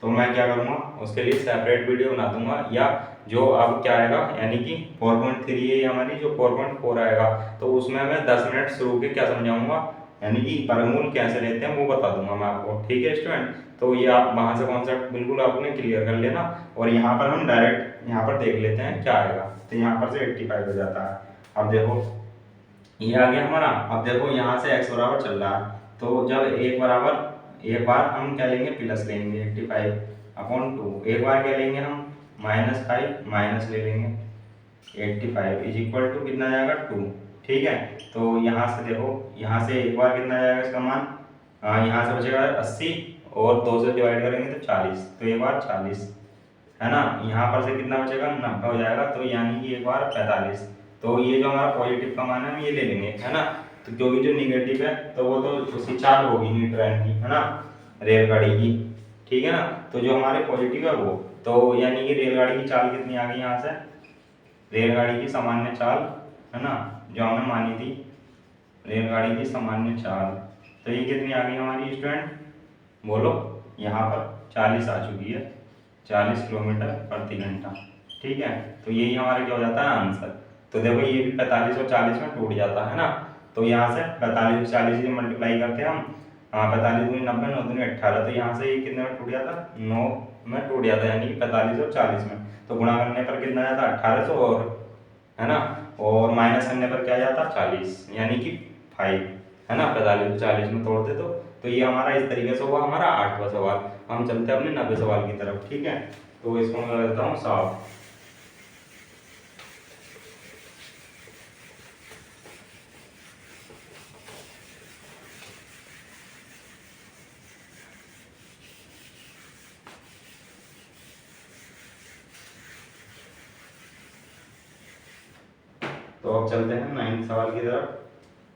तो मैं क्या करूँगा, उसके लिए सेपरेट वीडियो बना दूंगा, या जो अब क्या आएगा, यानी कि 4.3 है हमारी, जो 4.4 आएगा, तो उसमें मैं 10 मिनट शुरू के क्या समझाऊंगा, यानी कि वर्गमूल कैसे लेते हैं वो बता दूंगा मैं आपको। ठीक है स्टूडेंट, तो ये आप वहाँ से कॉन्सेप्ट बिल्कुल आपने क्लियर कर लेना, और यहाँ पर हम डायरेक्ट यहाँ पर देख लेते हैं क्या आएगा, तो यहाँ पर से 85 हो जाता है। अब देखो ये आ गया हमारा, अब देखो यहाँ से x बराबर चल रहा है, तो जब एक बार हम क्या लेंगे, प्लस लेंगे 85 अपॉन 2, एक बार क्या लेंगे हम -5 माइनस ले लेंगे 85 इज इक्वल टू कितना जाएगा 2। ठीक है, तो यहाँ से देखो, यहाँ से एक बार कितना जाएगा इसका मान, यहाँ से बचेगा 80 और 2 से डिवाइड करेंगे तो 40, तो एक बार 40, है ना, यहाँ पर से कितना बचेगा 90 हो जाएगा, तो यानी कि एक बार 45। तो ये जो हमारा पॉजिटिव का मान है हम ये ले लेंगे, है ना। तो क्योंकि जो निगेटिव है तो वो तो उसकी चाल होगी नहीं ट्रेन की, है ना, रेलगाड़ी की। ठीक है ना, तो जो हमारे पॉजिटिव है वो, तो यानी कि रेलगाड़ी की चाल कितनी आ गई यहाँ से रेलगाड़ी की सामान्य चाल, है ना, जो हमने मानी थी रेलगाड़ी की सामान्य चाल, तो ये कितनी आ गई हमारी स्टूडेंट, बोलो। यहाँ पर 40 आ चुकी है, 40 किलोमीटर प्रति घंटा। ठीक है, तो यही हमारा क्या हो जाता है आंसर। तो देखो ये भी 45 और 40 में टूट जाता है ना, तो यहाँ से 45 और 40 से मल्टीप्लाई करते हैं हम। हाँ, 45 दूनी 90, 9 दूनी 18, तो यहाँ से ये कितने में टूट जाता, 9 में टूट जाता है, यानी कि 45 और 40 में। तो गुणा करने पर कितना जाता, 1800, और है ना, और माइनस करने पर क्या जाता, 40, यानी कि 5, है ना। 45 और 40 में तोड़ते तो ये हमारा इस तरीके से हुआ हमारा 8वां सवाल। हम चलते हैं अपने 90 सवाल की तरफ। ठीक है, तो इसको मैं कर देता हूँ साफ। तो अब चलते हैं 9 सवाल की तरफ।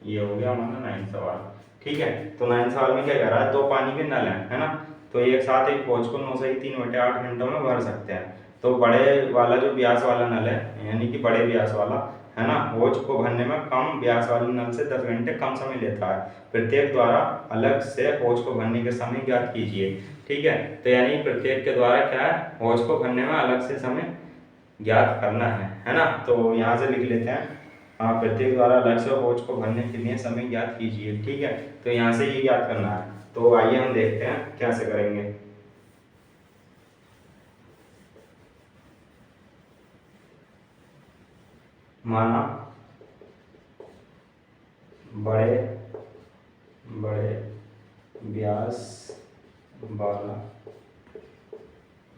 ये हो गया हमारा 9 सवाल। ठीक है, तो 9 सवाल में क्या कह रहा है, दो पानी के नल हैं, है ना, तो एक साथ एक हौज को 9 से 3/8 घंटों में भर सकते हैं। तो बड़े वाला जो ब्यास वाला नल है, यानी कि बड़े ब्यास वाला, है ना, हौज को भरने में कम ब्यास वाले नल से 10 घंटे कम समय लेता है। प्रत्येक द्वारा अलग से हौज को भरने के समय ज्ञात कीजिए। ठीक है, तो यानी प्रत्येक के द्वारा क्या है, हौज को भरने में अलग से समय ज्ञात करना है ना। तो यहाँ से लिख लेते हैं, हाँ, प्रत्येक द्वारा अलग से हौज को भरने के लिए समय ज्ञात कीजिए। ठीक है, तो यहाँ से ये ज्ञात करना है। तो आइए हम देखते हैं कैसे करेंगे। माना बड़े बड़े व्यास वाला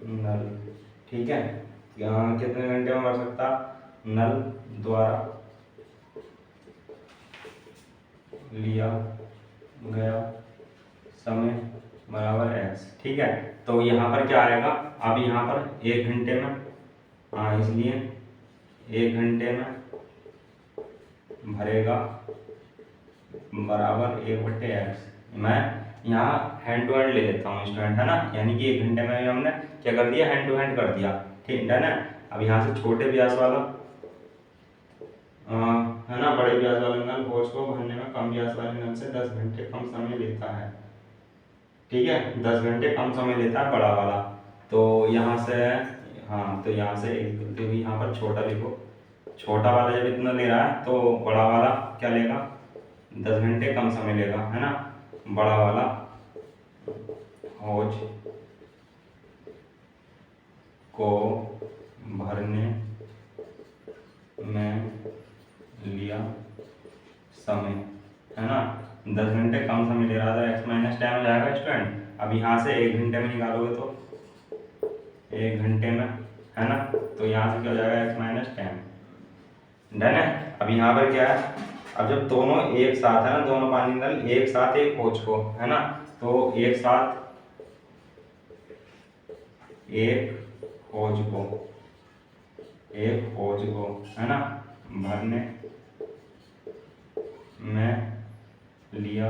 नल, ठीक है, यहाँ कितने घंटे में भर सकता, नल द्वारा लिया गया समय बराबर x। ठीक है, तो यहाँ पर क्या आएगा, अब यहाँ पर 1 घंटे में, हाँ, इसलिए 1 घंटे में भरेगा बराबर 1/x। मैं यहाँ हैंड टू हैंड ले लेता हूँ स्टूडेंट, है ना, यानी कि 1 घंटे में हमने क्या कर दिया, हैंड टू हैंड कर दिया। ठीक है ना। अब यहाँ से छोटे व्यास वाला, है ना, बड़े व्यास वाले नल हौज को भरने में कम व्यास वाले नल से 10 घंटे कम समय लेता है। ठीक है, 10 घंटे कम समय लेता है बड़ा वाला। तो यहाँ से, हाँ, तो यहाँ से तो यहाँ पर छोटा लिखो, छोटा वाला जब इतना ले रहा है तो बड़ा वाला क्या लेगा, 10 घंटे कम समय लेगा, है ना। बड़ा वाला हौज को भरने में लिया समय, है ना, 10 घंटे कम समय ले रहा था, x माइनस टाइम हो जाएगा स्टूडेंट। अब यहाँ से 1 घंटे में निकालोगे तो 1 घंटे में, है ना, तो यहाँ से क्या हो जाएगा, x माइनस टाइम। डन है। अब यहाँ पर क्या है, अब जब दोनों एक साथ है ना, दोनों पानी नल एक साथ एक हौज को, है ना, तो एक साथ एक हौज को, है ना, भरने में लिया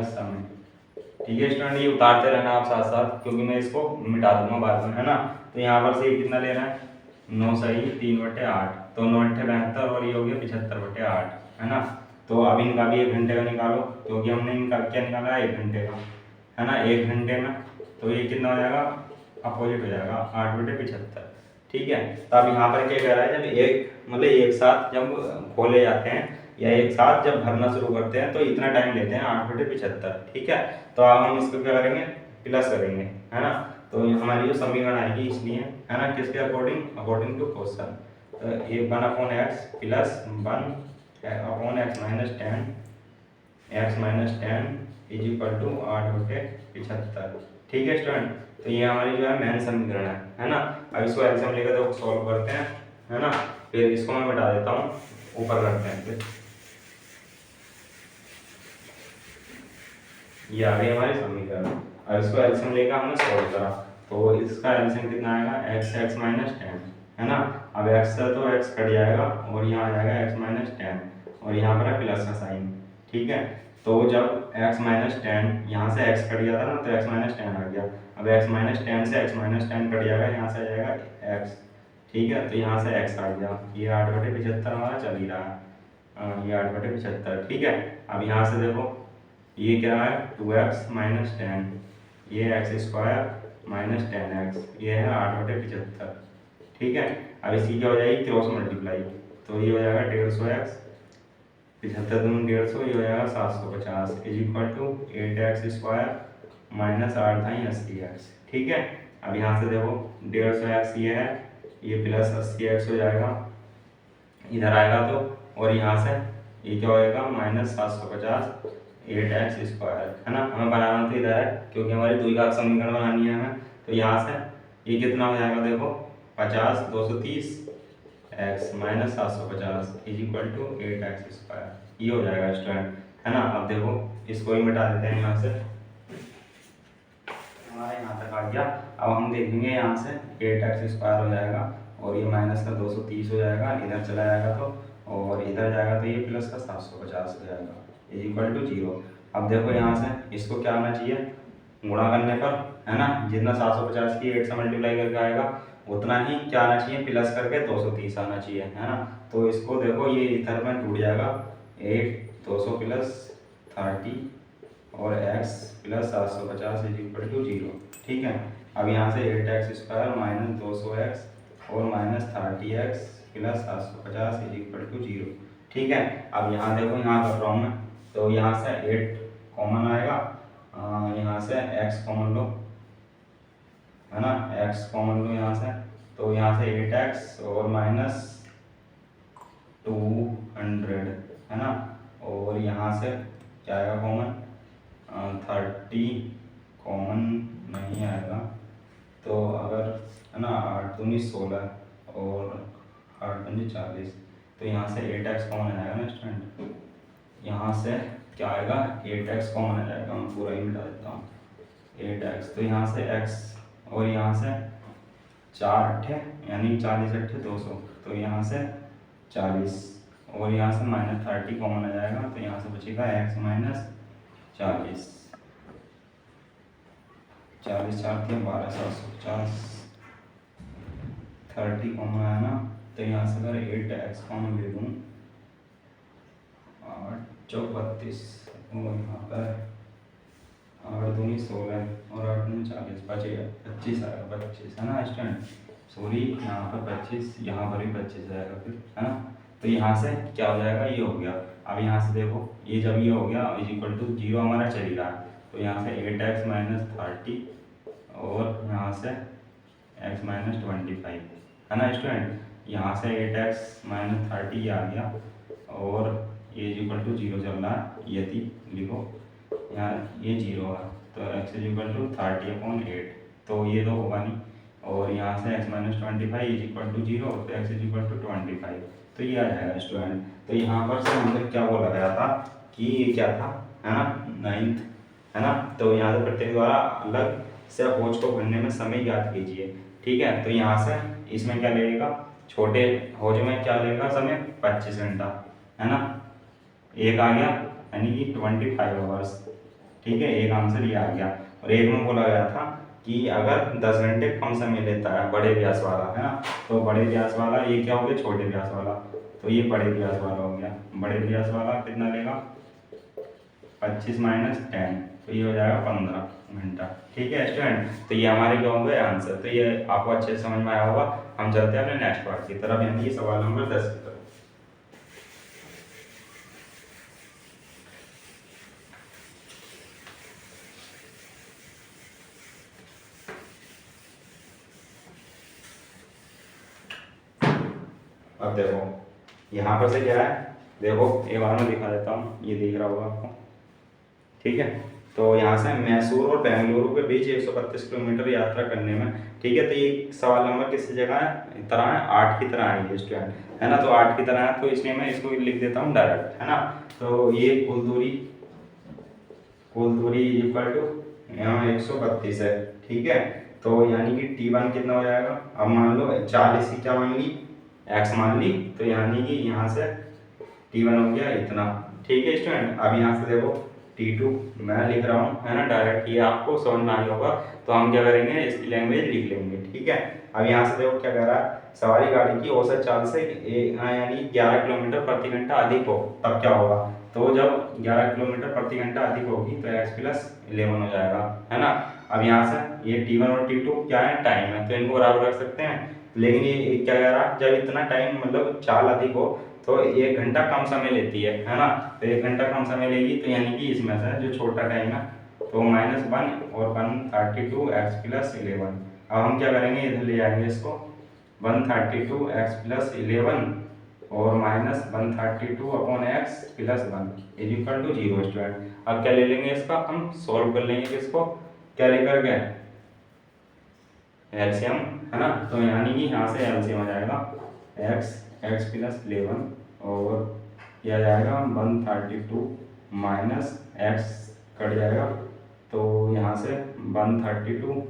समय। ठीक है स्टूडेंट, ये उतारते रहना आप साथ साथ, क्योंकि मैं इसको मिटा दूंगा बाद में, है ना। तो यहाँ पर से कितना ले रहा है, 9 सही 3/8, तो 9 8 72, और ये हो गया 75/8, है ना। तो अब इनका भी 1 घंटे का निकालो, क्योंकि हमने इनका क्या निकाला है, 1 घंटे का, है ना, 1 घंटे में। तो ये कितना हो जाएगा, अपोजिट हो जाएगा, 8/75। ठीक है, तो अब यहाँ पर क्या कह रहा है, जब एक साथ जब खोले जाते हैं या एक साथ जब भरना शुरू करते हैं तो इतना टाइम लेते हैं, 8/75। ठीक है, तो अब हम इसको क्या करेंगे, प्लस करेंगे, है ना। तो हमारी जो समीकरण आएगी इसलिए, है ना, किसके अकॉर्डिंग टू क्वेश्चन, ये 1/x plus 1/x minus 10 is equal to 8/75। ठीक है स्टूडेंट, तो ये हमारी जो है मेन समीकरण है ना। अब इसको एल्सियम लेकर तो सॉल्व करते हैं, है ना, फिर इसको मैं मिटा देता हूँ, ऊपर करते हैं फिर। ये आ गई हमारी समीकरण। अब इसको एल्सियम लेकर हमने सॉल्व करा, तो इसका एल्सियम कितना आएगा, x माइनस 10, है ना। अब x से तो x कट जाएगा और यहाँ आ जाएगा x माइनस 10, और यहाँ पर है प्लस का साइन। ठीक है, तो जब x माइनस 10 यहाँ से x कट गया था ना, तो x माइनस 10 आ गया। अब x माइनस 10 से x माइनस 10 कट जाएगा, यहाँ से आ जाएगा x। ठीक है, तो यहाँ से x आ गया, ये 8/75 हमारा चल ही रहा है, ये 8/75, ठीक है। अब यहाँ से देखो ये क्या है 2x माइनस 10, ये x² माइनस 10x, ये है 8/75, ठीक है। अब इसकी क्या हो जाएगी क्रॉस मल्टीप्लाई, तो ये हो जाएगा 150x, 75 दूनी 150, ये हो जाएगा 750 is equal to 8x² minus 8×80x, ठीक है। अब यहाँ से देखो 150x ये है, ये प्लस 80x हो जाएगा, इधर आएगा तो, और यहाँ से ये क्या होएगा माइनस 750 8x², है ना। हमें बनाना तो इधर है क्योंकि हमारी द्विघात समीकरण बनानी है हमें, तो यहाँ से ये कितना हो जाएगा देखो 50 230 x minus 750 is equal to 8x², ये हो जाएगा स्टूडेंट, है ना। अब देखो इसको ही मिटा देते हैं यहाँ से, हमारा यहाँ तक आ गया। अब हम देखेंगे यहाँ से 8x² हो जाएगा और ये माइनस का 230 हो जाएगा, इधर चला जाएगा तो, और इधर जाएगा तो ये प्लस का 750 हो जाएगा इज इक्वल टू 0। अब देखो यहाँ से इसको क्या आना चाहिए गुणा करने पर, है ना, जितना 750 की 8 से मल्टीप्लाई करके आएगा उतना ही क्या आना चाहिए प्लस करके 230 आना चाहिए, है ना। तो इसको देखो ये इधर में टूट जाएगा, 8 200 प्लस 30 और x plus 750 is equal to 0, ठीक है। अब यहाँ से 8x² माइनस 200x और minus 30x plus 750 is equal to 0, ठीक है। अब यहाँ देखो यहाँ कर रहा हूँ मैं, तो यहाँ से 8 कॉमन आएगा, यहाँ से x कॉमन लो, है ना, x कॉमन लो यहाँ से, तो यहाँ से 8x और माइनस 200, है ना, और यहाँ से क्या आएगा कॉमन 30 कॉमन नहीं आएगा, तो अगर है ना 8 दूनी 16 और 8 दूनी 40, तो यहाँ से 8x कॉमन आ जाएगा ना स्टूडेंट, यहाँ से क्या आएगा 8x कॉमन आ जाएगा, मैं पूरा ही मिटा देता हूँ 8x, तो यहाँ से x और यहाँ से 4 8 यानी 40 8 200, तो यहाँ से 40 और यहाँ से माइनस 30 कॉमन आ जाएगा, तो यहाँ से बचेगा x माइनस 40, 40 4 थे 12 750, 30 कॉमन आया ना, तो यहाँ से अगर 8x कॉमन ले दूँ 8 चौक 32 और यहाँ पर 8 दूनी 16 और 8 दूनी 40 बचेगा 25 आएगा, 25 है ना स्टूडेंट, सॉरी यहाँ पर 25, यहाँ पर भी 25 आएगा फिर, है ना। तो यहाँ से क्या हो जाएगा ये हो गया। अब यहाँ से देखो ये जब ये हो गया इज इक्वल टू 0 हमारा चल ही रहा है, तो यहाँ से 8x माइनस 30 और यहाँ से x माइनस 25, है ना स्टूडेंट। यहाँ से 8x माइनस 30 आ गया और ये इज इक्वल टू 0 चल रहा है, यदि लिखो यहाँ ये 0 है, तो x इज इक्वल टू 30/8, तो ये तो होगा नहीं, और यहाँ से x minus 25 is equal to 0, तो x इज इक्वल टू 25, तो ये आ जाएगा स्टूडेंट। तो यहाँ पर से हमने क्या बोला गया था कि ये क्या था, है ना 9th, है ना। तो यहाँ से प्रत्येक द्वारा अलग से होज को भरने में समय ज्ञात कीजिए, ठीक है। तो यहाँ से इसमें क्या लगेगा, छोटे होज में क्या लगेगा समय 25 घंटा, है ना, एक आ गया यानी कि 25 आवर्स, ठीक है, एक आंसर ये आ गया। और एक में बोला गया था कि अगर 10 घंटे कम समय लेता है बड़े व्यास वाला, है ना, तो बड़े व्यास वाला ये क्या हो गया छोटे व्यास वाला, तो ये बड़े व्यास वाला हो गया। बड़े व्यास वाला कितना लेगा 25 माइनस 10, तो ये हो जाएगा 15 घंटा, ठीक है स्टूडेंट। तो ये हमारे क्या होंगे आंसर, तो ये आपको अच्छे से समझ में आया होगा। हम चलते हैं अपने नेक्स्ट पार्ट की तरफ, यानी कि सवाल नंबर 10 की तरफ। अब देखो यहाँ पर से क्या है, देखो एक बार मैं दिखा देता हूँ, ये दिख रहा होगा आपको, ठीक है। तो यहाँ से मैसूर और बेंगलुरु के बीच 132 किलोमीटर यात्रा करने में, ठीक है। तो ये सवाल नंबर किस जगह है, तरह है 8 की तरह है ये स्टूडेंट, है ना, तो 8 की तरह है, तो इसलिए मैं इसको लिख देता हूँ डायरेक्ट, है ना। तो ये कुल दूरी इक्वल टू यहाँ 132 है, ठीक है। तो यानी कि T1 कितना हो जाएगा, अब मान लो 40 की क्या मान ली x मान ली, तो यानी कि यहाँ से T1 हो गया इतना, ठीक है स्टूडेंट। अब यहाँ से देखो T2 मैं लिख रहा हूँ, है ना, डायरेक्ट, ये आपको समझ में आ गया होगा। तो हम क्या करेंगे, इसकी लैंग्वेज लिख लेंगे, ठीक है। अब यहाँ से देखो क्या कह रहा है, सवारी गाड़ी की औसत चाल से यानी 11 किलोमीटर प्रति घंटा अधिक हो तब क्या होगा। तो जब 11 किलोमीटर प्रति घंटा अधिक होगी तो x+11 हो जाएगा, है ना। अब यहाँ से ये T1 और T2 क्या है, टाइम है, तो इनको बराबर रख सकते हैं। लेकिन ये क्या कह रहा है, जब इतना टाइम मतलब चाल अधिक हो तो 1 घंटा कम समय लेती है ना। तो 1 घंटा कम समय लेगी, तो यानी कि इसमें से जो छोटा टाइम है तो -1 और 132x+11। अब हम क्या करेंगे, इधर ले जाएंगे इसको, 132x+11 और -132/x+1 is equal to 0 student. अब क्या ले लेंगे, इसका हम सॉल्व कर लेंगे, किसको, क्या लेकर के, एलसीएम, है ना। तो यानी कि यहाँ से एलसीएम आ जाएगा x+11 और यह आ जाएगा 132 माइनस x कट जाएगा, तो यहाँ से 132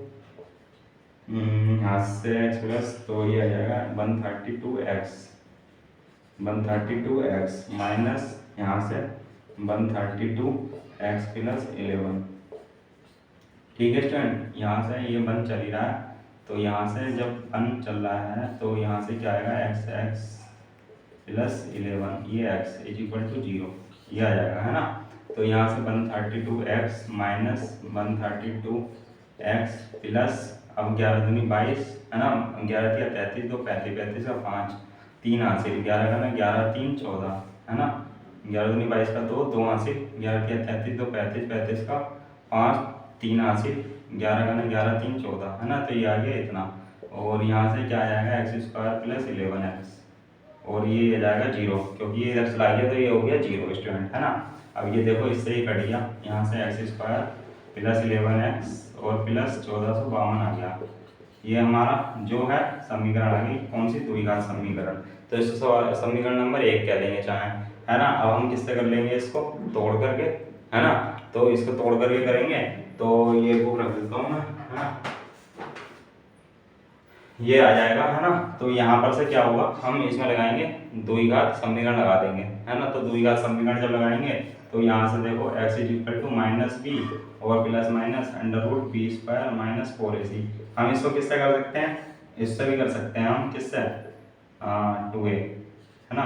यहाँ से x प्लस, तो ये आ जाएगा 132x माइनस यहाँ से 132x+11। ठीक है स्टूडेंट, यहाँ से ये 1 चल ही रहा है, तो यहाँ से जब 1 चल रहा है तो यहाँ से क्या आएगा, x+11 ये x इज इक्वल टू 0 ये आ जाएगा, है ना। तो यहाँ से 132x माइनस 132x प्लस, अब 11 दूनी 22, है ना, 11 तिया 33, 2 35, 35 का 5, 3 हासिल, 11 का ना 11 3 14, है ना, 11 दूनी 22 का 2, 2 हासिल, 11 तिया 33, 2 35, 35 का 5, 3 हासिल, 11 का ना 11 3 14, है ना। तो ये आ गया इतना, और यहाँ से क्या आ जाएगा, x² + 11x, और ये आ जाएगा 0, क्योंकि ये इधर चला गया तो ये हो गया 0 स्टूडेंट, है ना। अब ये देखो इससे ही कट गया, यहाँ से x² + 11x और प्लस 1452 आ गया। ये हमारा जो है समीकरण आ गई, कौन सी, द्विघात समीकरण। तो इस समीकरण नंबर 1 कह लेंगे चाहे, है ना। अब हम किससे कर लेंगे, इसको तोड़ करके, है ना। तो इसको तोड़ करके करेंगे, तो ये बुक रख देता हूँ मैं, है ना, ये आ जाएगा, है ना। तो यहाँ पर से क्या होगा, हम इसमें लगाएंगे द्विघात समीकरण लगा देंगे, है ना। तो द्विघात समीकरण जब लगाएंगे तो यहाँ से देखो x is equal to -b और प्लस माइनस √b² - 4ac। हम इसको किससे कर सकते हैं, इससे भी कर सकते हैं हम, किससे, 2a, है ना,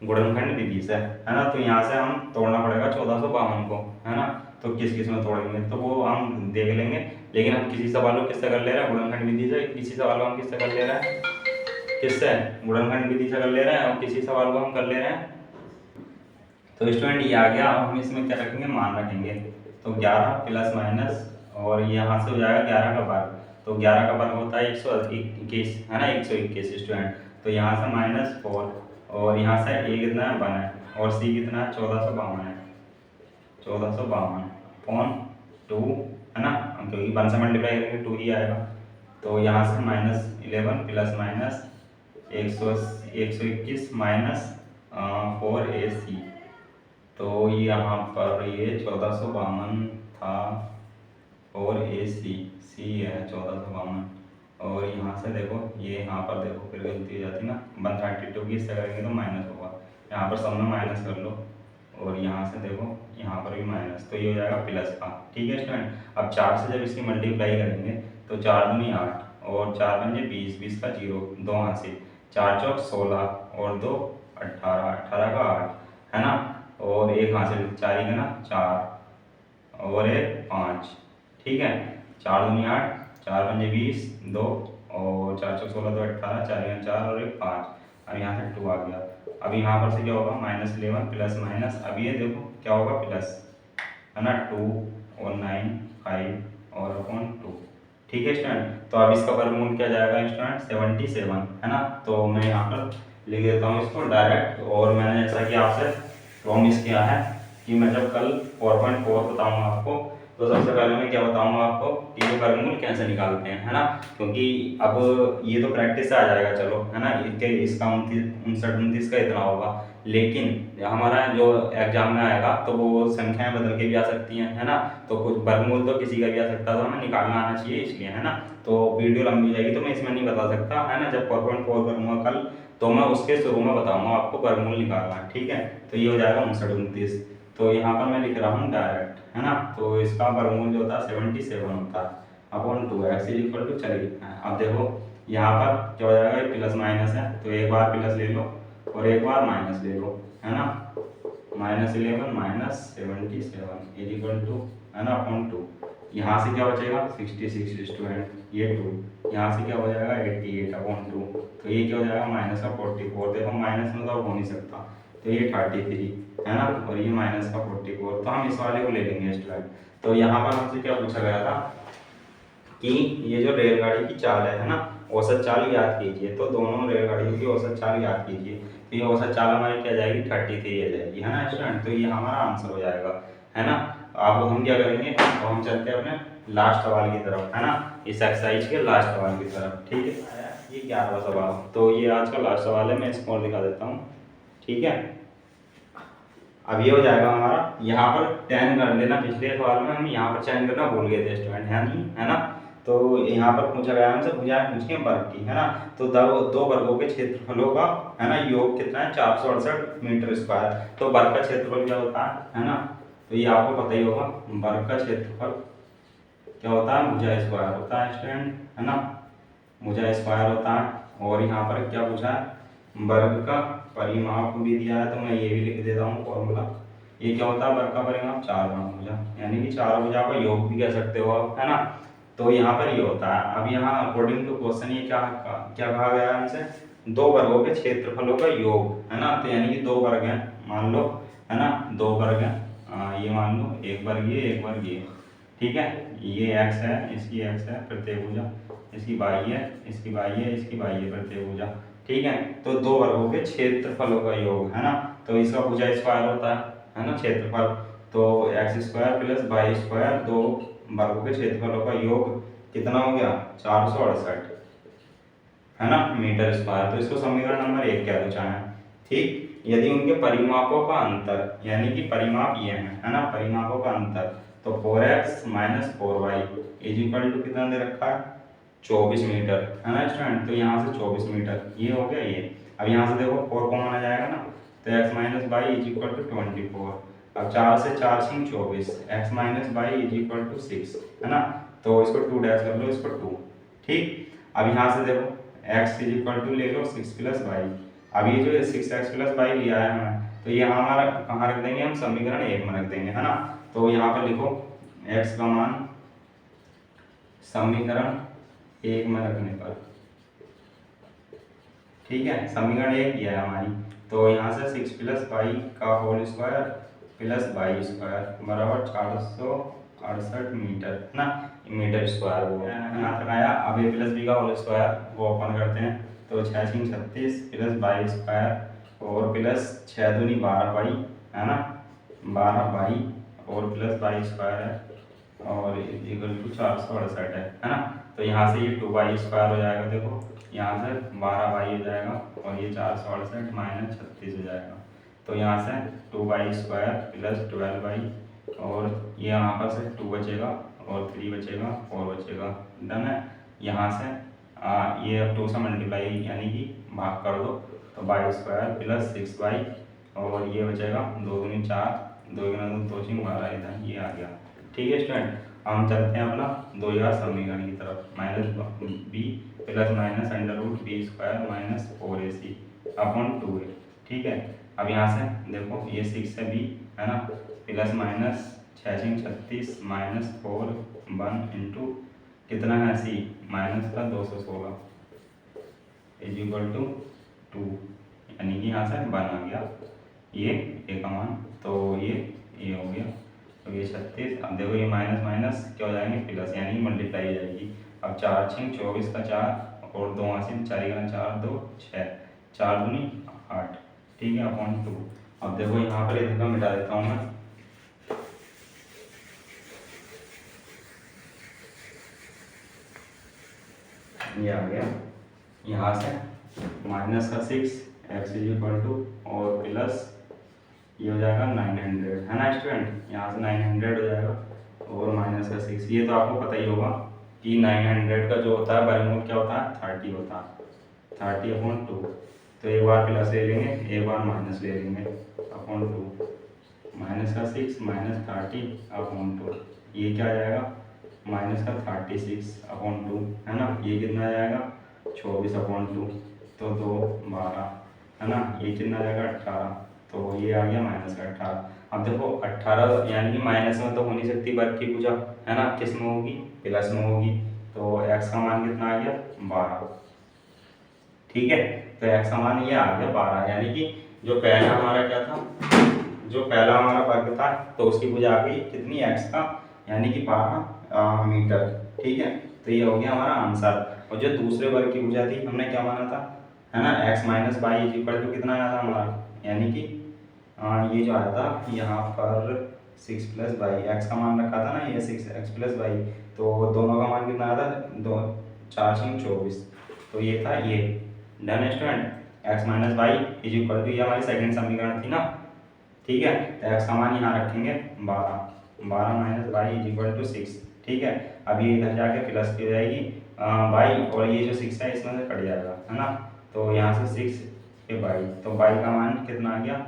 गुणनखंड विधि से, है ना। तो यहाँ से हम तोड़ना पड़ेगा 1452 को, है ना। तो किस किस में तोड़ेंगे तो वो हम देख लेंगे, लेकिन हम किसी सवाल को किससे कर ले रहे हैं, गुणनखंड विधि से। किसी सवाल को हम किससे कर ले रहे हैं, किससे, गुणनखंड विधि से कर ले रहे हैं, और किसी सवाल को हम कर ले रहे हैं। तो स्टूडेंट ये आ गया, अब हम इसमें क्या रखेंगे, मान रखेंगे। तो 11 प्लस माइनस, और यहाँ से हो जाएगा 11 का वर्ग, तो 11 का वर्ग होता है 121, है ना, 121 स्टूडेंट। तो यहाँ से -4, और यहाँ से a कितना है, 1 है, और c कितना है, 1452 है, 1452/2, है ना, क्योंकि 1 से मल्टीप्लाई करेंगे 2 ही आएगा। तो यहाँ से -11 प्लस माइनस 121 माइनस 4ac, तो यहाँ पर ये 1452 था, और ac c है 1452, और यहाँ से देखो ये यहाँ पर देखो फिर गलती हो जाती ना, 132 की इससे करेंगे तो माइनस होगा, यहाँ पर सब में माइनस कर लो, और यहाँ से देखो यहाँ पर भी माइनस, तो ये हो जाएगा प्लस का। ठीक है स्टूडेंट, अब 4 से जब इसकी मल्टीप्लाई करेंगे तो 4 दूनी 8, और 4 पंजे 20, 20 का 0, 2 हासिल, 4 चौक 16 और 2 18, 18 का 8, है ना, और 1 हासिल, 4 ही का ना 4 और 1 5। ठीक है, 4 दूनी 8, 4 पंजे 20, 2 और 4 चौक 16, 2 18, 4 यहाँ 4 और 1 5। अब यहाँ से 2 आ गया। अब यहाँ पर से क्या होगा, -11 प्लस माइनस, अब ये देखो क्या होगा, प्लस, है ना, 2 और 9 5 और अपॉन 2। ठीक है स्टूडेंट, तो अब इसका वर्गमूल क्या जाएगा स्टूडेंट, 77, है ना। तो मैं यहाँ पर लिख देता हूँ इसको डायरेक्ट, और मैंने जैसा कि आपसे प्रॉमिस किया है कि मैं जब कल 4.4 बताऊँगा आपको, तो सबसे पहले मैं क्या बताऊंगा आपको कि ये वर्गमूल कैसे निकालते हैं, है ना। क्योंकि अब ये तो प्रैक्टिस से आ जाएगा, चलो, है ना, इसका 59 का इतना होगा, लेकिन हमारा जो एग्जाम में आएगा तो वो संख्याएं बदल के भी आ सकती हैं, है ना। तो कुछ वर्गमूल तो किसी का भी आ सकता है, तो हमें निकालना आना चाहिए इसलिए, है ना। तो वीडियो लंबी जाएगी तो मैं इसमें नहीं बता सकता, है ना। जब 4.4 करूँगा कल तो मैं उसके शुरू में बताऊँगा आपको वर्गमूल निकालना, ठीक है। तो ये हो जाएगा 59, 29। तो यहाँ पर मैं लिख रहा हूँ डायरेक्ट, है ना। तो इसका वर्गमूल जो होता है 77 होता है upon 2 x is equal to. चलिए अब देखो यहाँ पर क्या हो जाएगा, प्लस माइनस है तो एक बार प्लस ले लो और एक बार माइनस ले लो, है ना। -11 -77 इज इक्वल टू, है ना, अपॉन 2। यहाँ से क्या बचेगा 66 स्टूडेंट, ये 2 यहाँ से क्या हो जाएगा 88 अपॉन 2। तो ये क्या हो जाएगा माइनस का 44, देखो माइनस में तो अब हो नहीं सकता, तो ये 33, है ना, और ये माइनस का 44। तो हम इस वाले को ले लेंगे स्टूडेंट। तो यहाँ पर हमसे क्या पूछा गया था कि ये जो रेलगाड़ी की चाल है ना, औसत चाल याद कीजिए। तो दोनों रेलगाड़ियों की औसत चाल याद कीजिए। तो ये औसत चाल हमारी क्या जाएगी 33 आ जाएगी, है ना स्टूडेंट। तो ये हमारा आंसर हो जाएगा, है ना। अब हम क्या करेंगे, तो हम चलते हैं अपने लास्ट सवाल की तरफ, है ना, इस एक्सरसाइज के लास्ट सवाल की तरफ। ठीक है, ये 11वां सवाल, तो ये आज का लास्ट सवाल है, मैं इसको और दिखा देता हूँ। ठीक है, अब ये हो जाएगा हमारा, यहाँ पर टेन कर लेना। पिछले सवाल में हम यहाँ पर चयन करना भूल गए थे स्टूडेंट, है नहीं, है ना। तो यहाँ पर पूछा गया हमसे भुजाएं पूछिए वर्ग की, है ना। तो दो वर्गों के क्षेत्रफलों का, है ना, योग कितना है 468 मीटर स्क्वायर। तो वर्ग का क्षेत्रफल क्या होता है ना। तो ये आपको पता ही होगा, वर्ग का क्षेत्रफल क्या होता है भुजा स्क्वायर होता है स्टूडेंट, है ना। भुजा स्क्वायर होता है। और यहाँ पर क्या पूछा है, वर्ग का परिमाप भी दिया है, तो मैं ये भी लिख देता हूँ फॉर्मूला। ये क्या होता है वर्ग का परिमाप 4 गुना भुजा, यानी कि 4 भुजा का योग भी कह सकते हो आप, है ना। तो यहाँ पर ये होता है। अब यहाँ अकॉर्डिंग टू क्वेश्चन ये क्या कहा गया है हमसे, दो वर्गों के क्षेत्रफलों का योग, है ना। तो यानी कि दो वर्ग हैं मान लो, है ना, दो वर्ग हैं, ये मान लो एक वर्ग ये एक वर्ग ये, ठीक है। ये x है, इसकी x है प्रत्येक भुजा, इसकी y है, इसकी y है, इसकी y है प्रत्येक भुजा, ठीक है। तो दो वर्गों के क्षेत्रफलों का योग, है ना। तो इसका भुजा स्क्वायर होता है ना क्षेत्रफल। तो x square plus y square, दो वर्गों के क्षेत्रफलों का योग कितना हो गया 468, है ना, मीटर स्क्वायर। तो इसको समीकरण नंबर 1 कह दो चाहे, ठीक। यदि उनके परिमापों का अंतर, यानी कि परिमाप ये है ना, परिमापों का अंतर, तो 4x minus 4y is equal to कितना दे रखा है 24 मीटर, है ना स्टूडेंट। तो यहाँ से 24 मीटर ये हो गया ये। अब यहाँ से देखो 4 कॉमन आ जाएगा ना, तो x minus y is equal to 24। अब 4 से 4 सिंह 24, x minus y is equal to 6, है ना। तो इसको 2 डैश कर लो, इसको 2, ठीक। अब यहाँ से देखो x इज इक्वल टू ले लो 6 प्लस वाई। अब ये जो 6x प्लस वाई लिया है हमें, तो ये हमारा कहाँ रख देंगे हम समीकरण 1 में रख देंगे, है ना। तो यहाँ पर लिखो x का मान समीकरण 1 में रखने पर, ठीक है, समीकरण 1 किया है हमारी। तो यहाँ से 6 प्लस वाई का whole square plus y square बराबर 468 मीटर ना, मीटर स्क्वायर वो है ना लगाया। अब ए प्लस बी का होल स्क्वायर वो ओपन करते हैं, तो 6 सिंह 36 प्लस वाई स्क्वायर और प्लस 6 दूनी 12 वाई, है ना, 12 वाई और प्लस वाई स्क्वायर है और इक्वल टू 468 है ना। तो यहाँ से ये 2y स्क्वायर हो जाएगा, देखो यहाँ से 12y हो जाएगा और ये 468 माइनस 36 हो जाएगा। तो यहाँ से 2y स्क्वायर प्लस 12y और ये यहाँ पर से 2 बचेगा और 3 बचेगा 4 बचेगा, डन है। यहाँ से ये अब 2 से मल्टीप्लाई यानी कि भाग कर दो, तो y स्क्वायर प्लस 6y और ये बचेगा 2 दूनी 4, 2 2 2 12 इधर ये आ गया, ठीक है स्टूडेंट। हम चलते हैं अपना 2000 समीकरण की तरफ, minus b plus minus under root b square minus 4ac upon 2a, ठीक है। अब यहाँ से देखो ये 6 है b, है ना, plus minus 6 Singh 36 minus 4 1 into कितना है c माइनस का 216 इज इक्वल टू 2, यानी कि यहाँ से 1 आ गया ये a का मान, तो ये हो गया। तो ये 36, अब देखो ये माइनस माइनस क्या हो जाएंगे प्लस, यानी मल्टीप्लाई हो जाएगी। अब 4 सिंह 24 का 4 और 2 हासिल 4 का 4 2 6 4 दूनी 8, ठीक है, अपॉन 2। अब देखो यहाँ पर ये धक्का मिटा देता हूँ मैं, ये आ गया। यहाँ से माइनस का 6 एक्स इज इक्वल टू और प्लस ये हो जाएगा 900, है ना स्टूडेंट। यहाँ से 900 हो जाएगा और माइनस का 6, ये तो आपको पता ही होगा कि 900 का जो होता है वर्गमूल क्या होता है 30 होता है, 30 अपॉन 2। तो एक बार प्लस ले लेंगे एक बार माइनस ले लेंगे अपॉन 2 माइनस का 6 माइनस 30/2, ये क्या आ जाएगा माइनस का 36/2, है ना। ये कितना आ जाएगा 24/2, तो 2 12, है ना। ये कितना आ जाएगा 18, तो ये आ गया माइनस का 18। अब देखो 18 यानी कि माइनस में तो हो नहीं सकती वर्ग की भुजा, है ना, किस में होगी प्लस में होगी, तो x का मान कितना आ गया 12, ठीक है। तो x का मान ये आ गया 12, यानी कि जो पहला हमारा क्या था, जो पहला हमारा वर्ग था तो उसकी भुजा आ गई कितनी x का, यानी कि 12 मीटर, ठीक है। तो ये हो गया हमारा आंसर। और जो दूसरे वर्ग की भुजा थी हमने क्या माना था, है ना, x minus y is equal to कितना आया था हमारा, यानी कि ये जो आया था यहाँ पर 6 प्लस बाई, एक्स का मान रखा था ना ये 6x प्लस बाई, तो दोनों का मान कितना आया था 2 4 6 24, तो ये था ये। Done student, x minus y is equal to, ये हमारी सेकंड समीकरण थी ना, ठीक है। तो x का मान यहाँ रखेंगे 12 minus y is equal to 6, ठीक है। अब ये इधर जाके प्लस की हो जाएगी बाई, और ये जो 6 है इसमें से कट जाएगा, है ना। तो यहाँ से 6 के बाई, तो बाई का मान कितना आ गया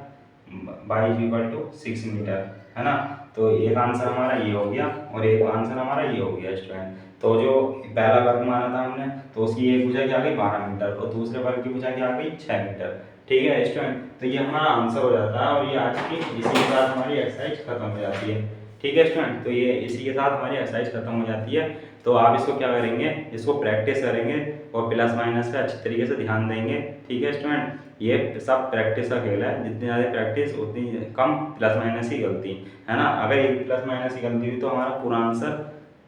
y is equal to 6 metre, है ना। तो एक आंसर हमारा ये हो गया और एक आंसर हमारा ये हो गया स्टूडेंट। तो जो पहला वर्ग माना था हमने तो उसकी एक भुजा क्या आ गई 12 मीटर और दूसरे वर्ग की भुजा क्या आ गई 6 मीटर, ठीक है स्टूडेंट। तो ये हमारा आंसर हो जाता है और ये आज की इसी के साथ हमारी एक्सरसाइज खत्म हो जाती है, ठीक है स्टूडेंट। तो ये इसी के साथ हमारी एक्सरसाइज खत्म हो जाती है। तो आप इसको क्या करेंगे, इसको प्रैक्टिस करेंगे और प्लस माइनस पे अच्छी तरीके से ध्यान देंगे, ठीक है स्टूडेंट। ये सब प्रैक्टिस का खेल है, जितनी ज़्यादा प्रैक्टिस उतनी कम प्लस माइनस की गलती, है ना। अगर एक प्लस माइनस की गलती हुई तो हमारा पूरा आंसर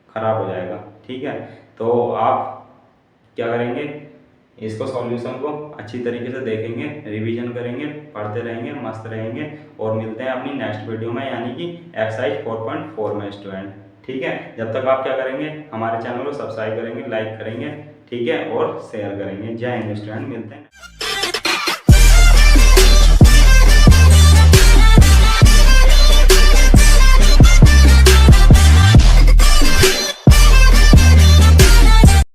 खराब हो जाएगा, ठीक है। तो आप क्या करेंगे, इसको सॉल्यूशन को अच्छी तरीके से देखेंगे, रिवीजन करेंगे, पढ़ते रहेंगे, मस्त रहेंगे और मिलते हैं अपनी नेक्स्ट वीडियो में, यानी कि एक्सरसाइज 4.4 में स्टूडेंट, ठीक है। जब तक आप क्या करेंगे, हमारे चैनल को सब्सक्राइब करेंगे, लाइक करेंगे, ठीक है, और शेयर करेंगे। जय हिंद स्टूडेंट, मिलते हैं।